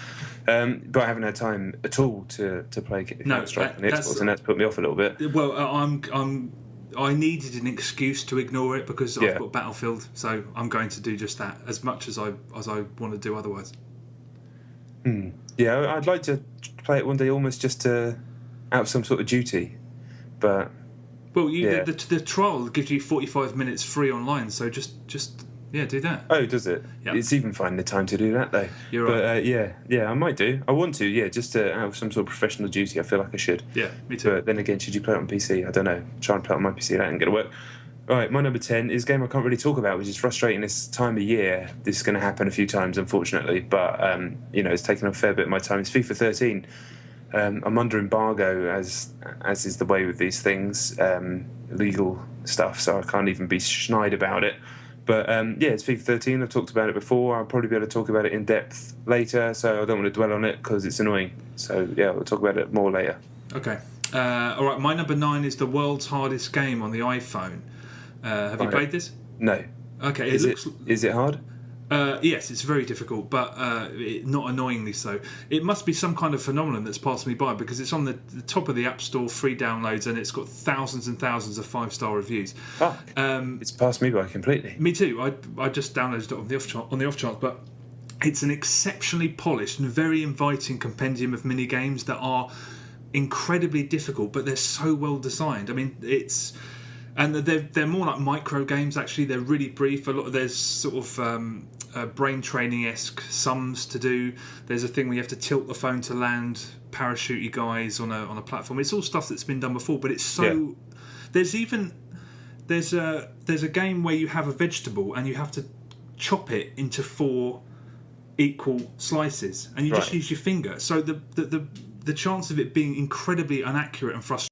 B: But I haven't had time at all to play Counter-Strike on the Xbox, and that's put me off a little bit.
C: Well, I needed an excuse to ignore it because I've got Battlefield, so I'm going to do just that as much as I want to do otherwise.
B: Yeah, I'd like to play it one day, almost just out of some sort of duty, but.
C: Well, the trial gives you 45 minutes free online, so just do that.
B: Oh, does it?
C: Yep.
B: It's even finding the time to do that, though.
C: You're right.
B: But, I might do. I want to, just out of some sort of professional duty. I feel like I should.
C: Yeah, me too.
B: But then again, should you play it on PC? I don't know. Try and play it on my PC. That ain't going to work. All right, my number 10 is a game I can't really talk about, which is frustrating this time of year. This is going to happen a few times, unfortunately, but, it's taken a fair bit of my time. It's FIFA 13. I'm under embargo, as is the way with these things, legal stuff, so I can't even be snide about it. But it's FIFA 13. I've talked about it before. I'll probably be able to talk about it in depth later, so I don't want to dwell on it because it's annoying. So we'll talk about it more later.
C: Okay. All right, my number 9 is the world's hardest game on the iPhone. Have you played this?
B: No.
C: Okay.
B: Is it hard?
C: Yes, it's very difficult, but not annoyingly so. It must be some kind of phenomenon that's passed me by because it's on the top of the App Store, free downloads, and it's got thousands and thousands of 5-star reviews.
B: Fuck. It's passed me by completely.
C: Me too. I just downloaded it on the off chance, but it's an exceptionally polished and very inviting compendium of mini games that are incredibly difficult, but they're so well designed. I mean, and they're more like micro games. Actually, they're really brief. There's sort of brain training-esque sums to do. There's a thing where you have to tilt the phone to land parachute guys on a platform. It's all stuff that's been done before, but it's so There's a game where you have a vegetable and you have to chop it into 4 equal slices, and you just use your finger. So the chance of it being incredibly inaccurate and frustrating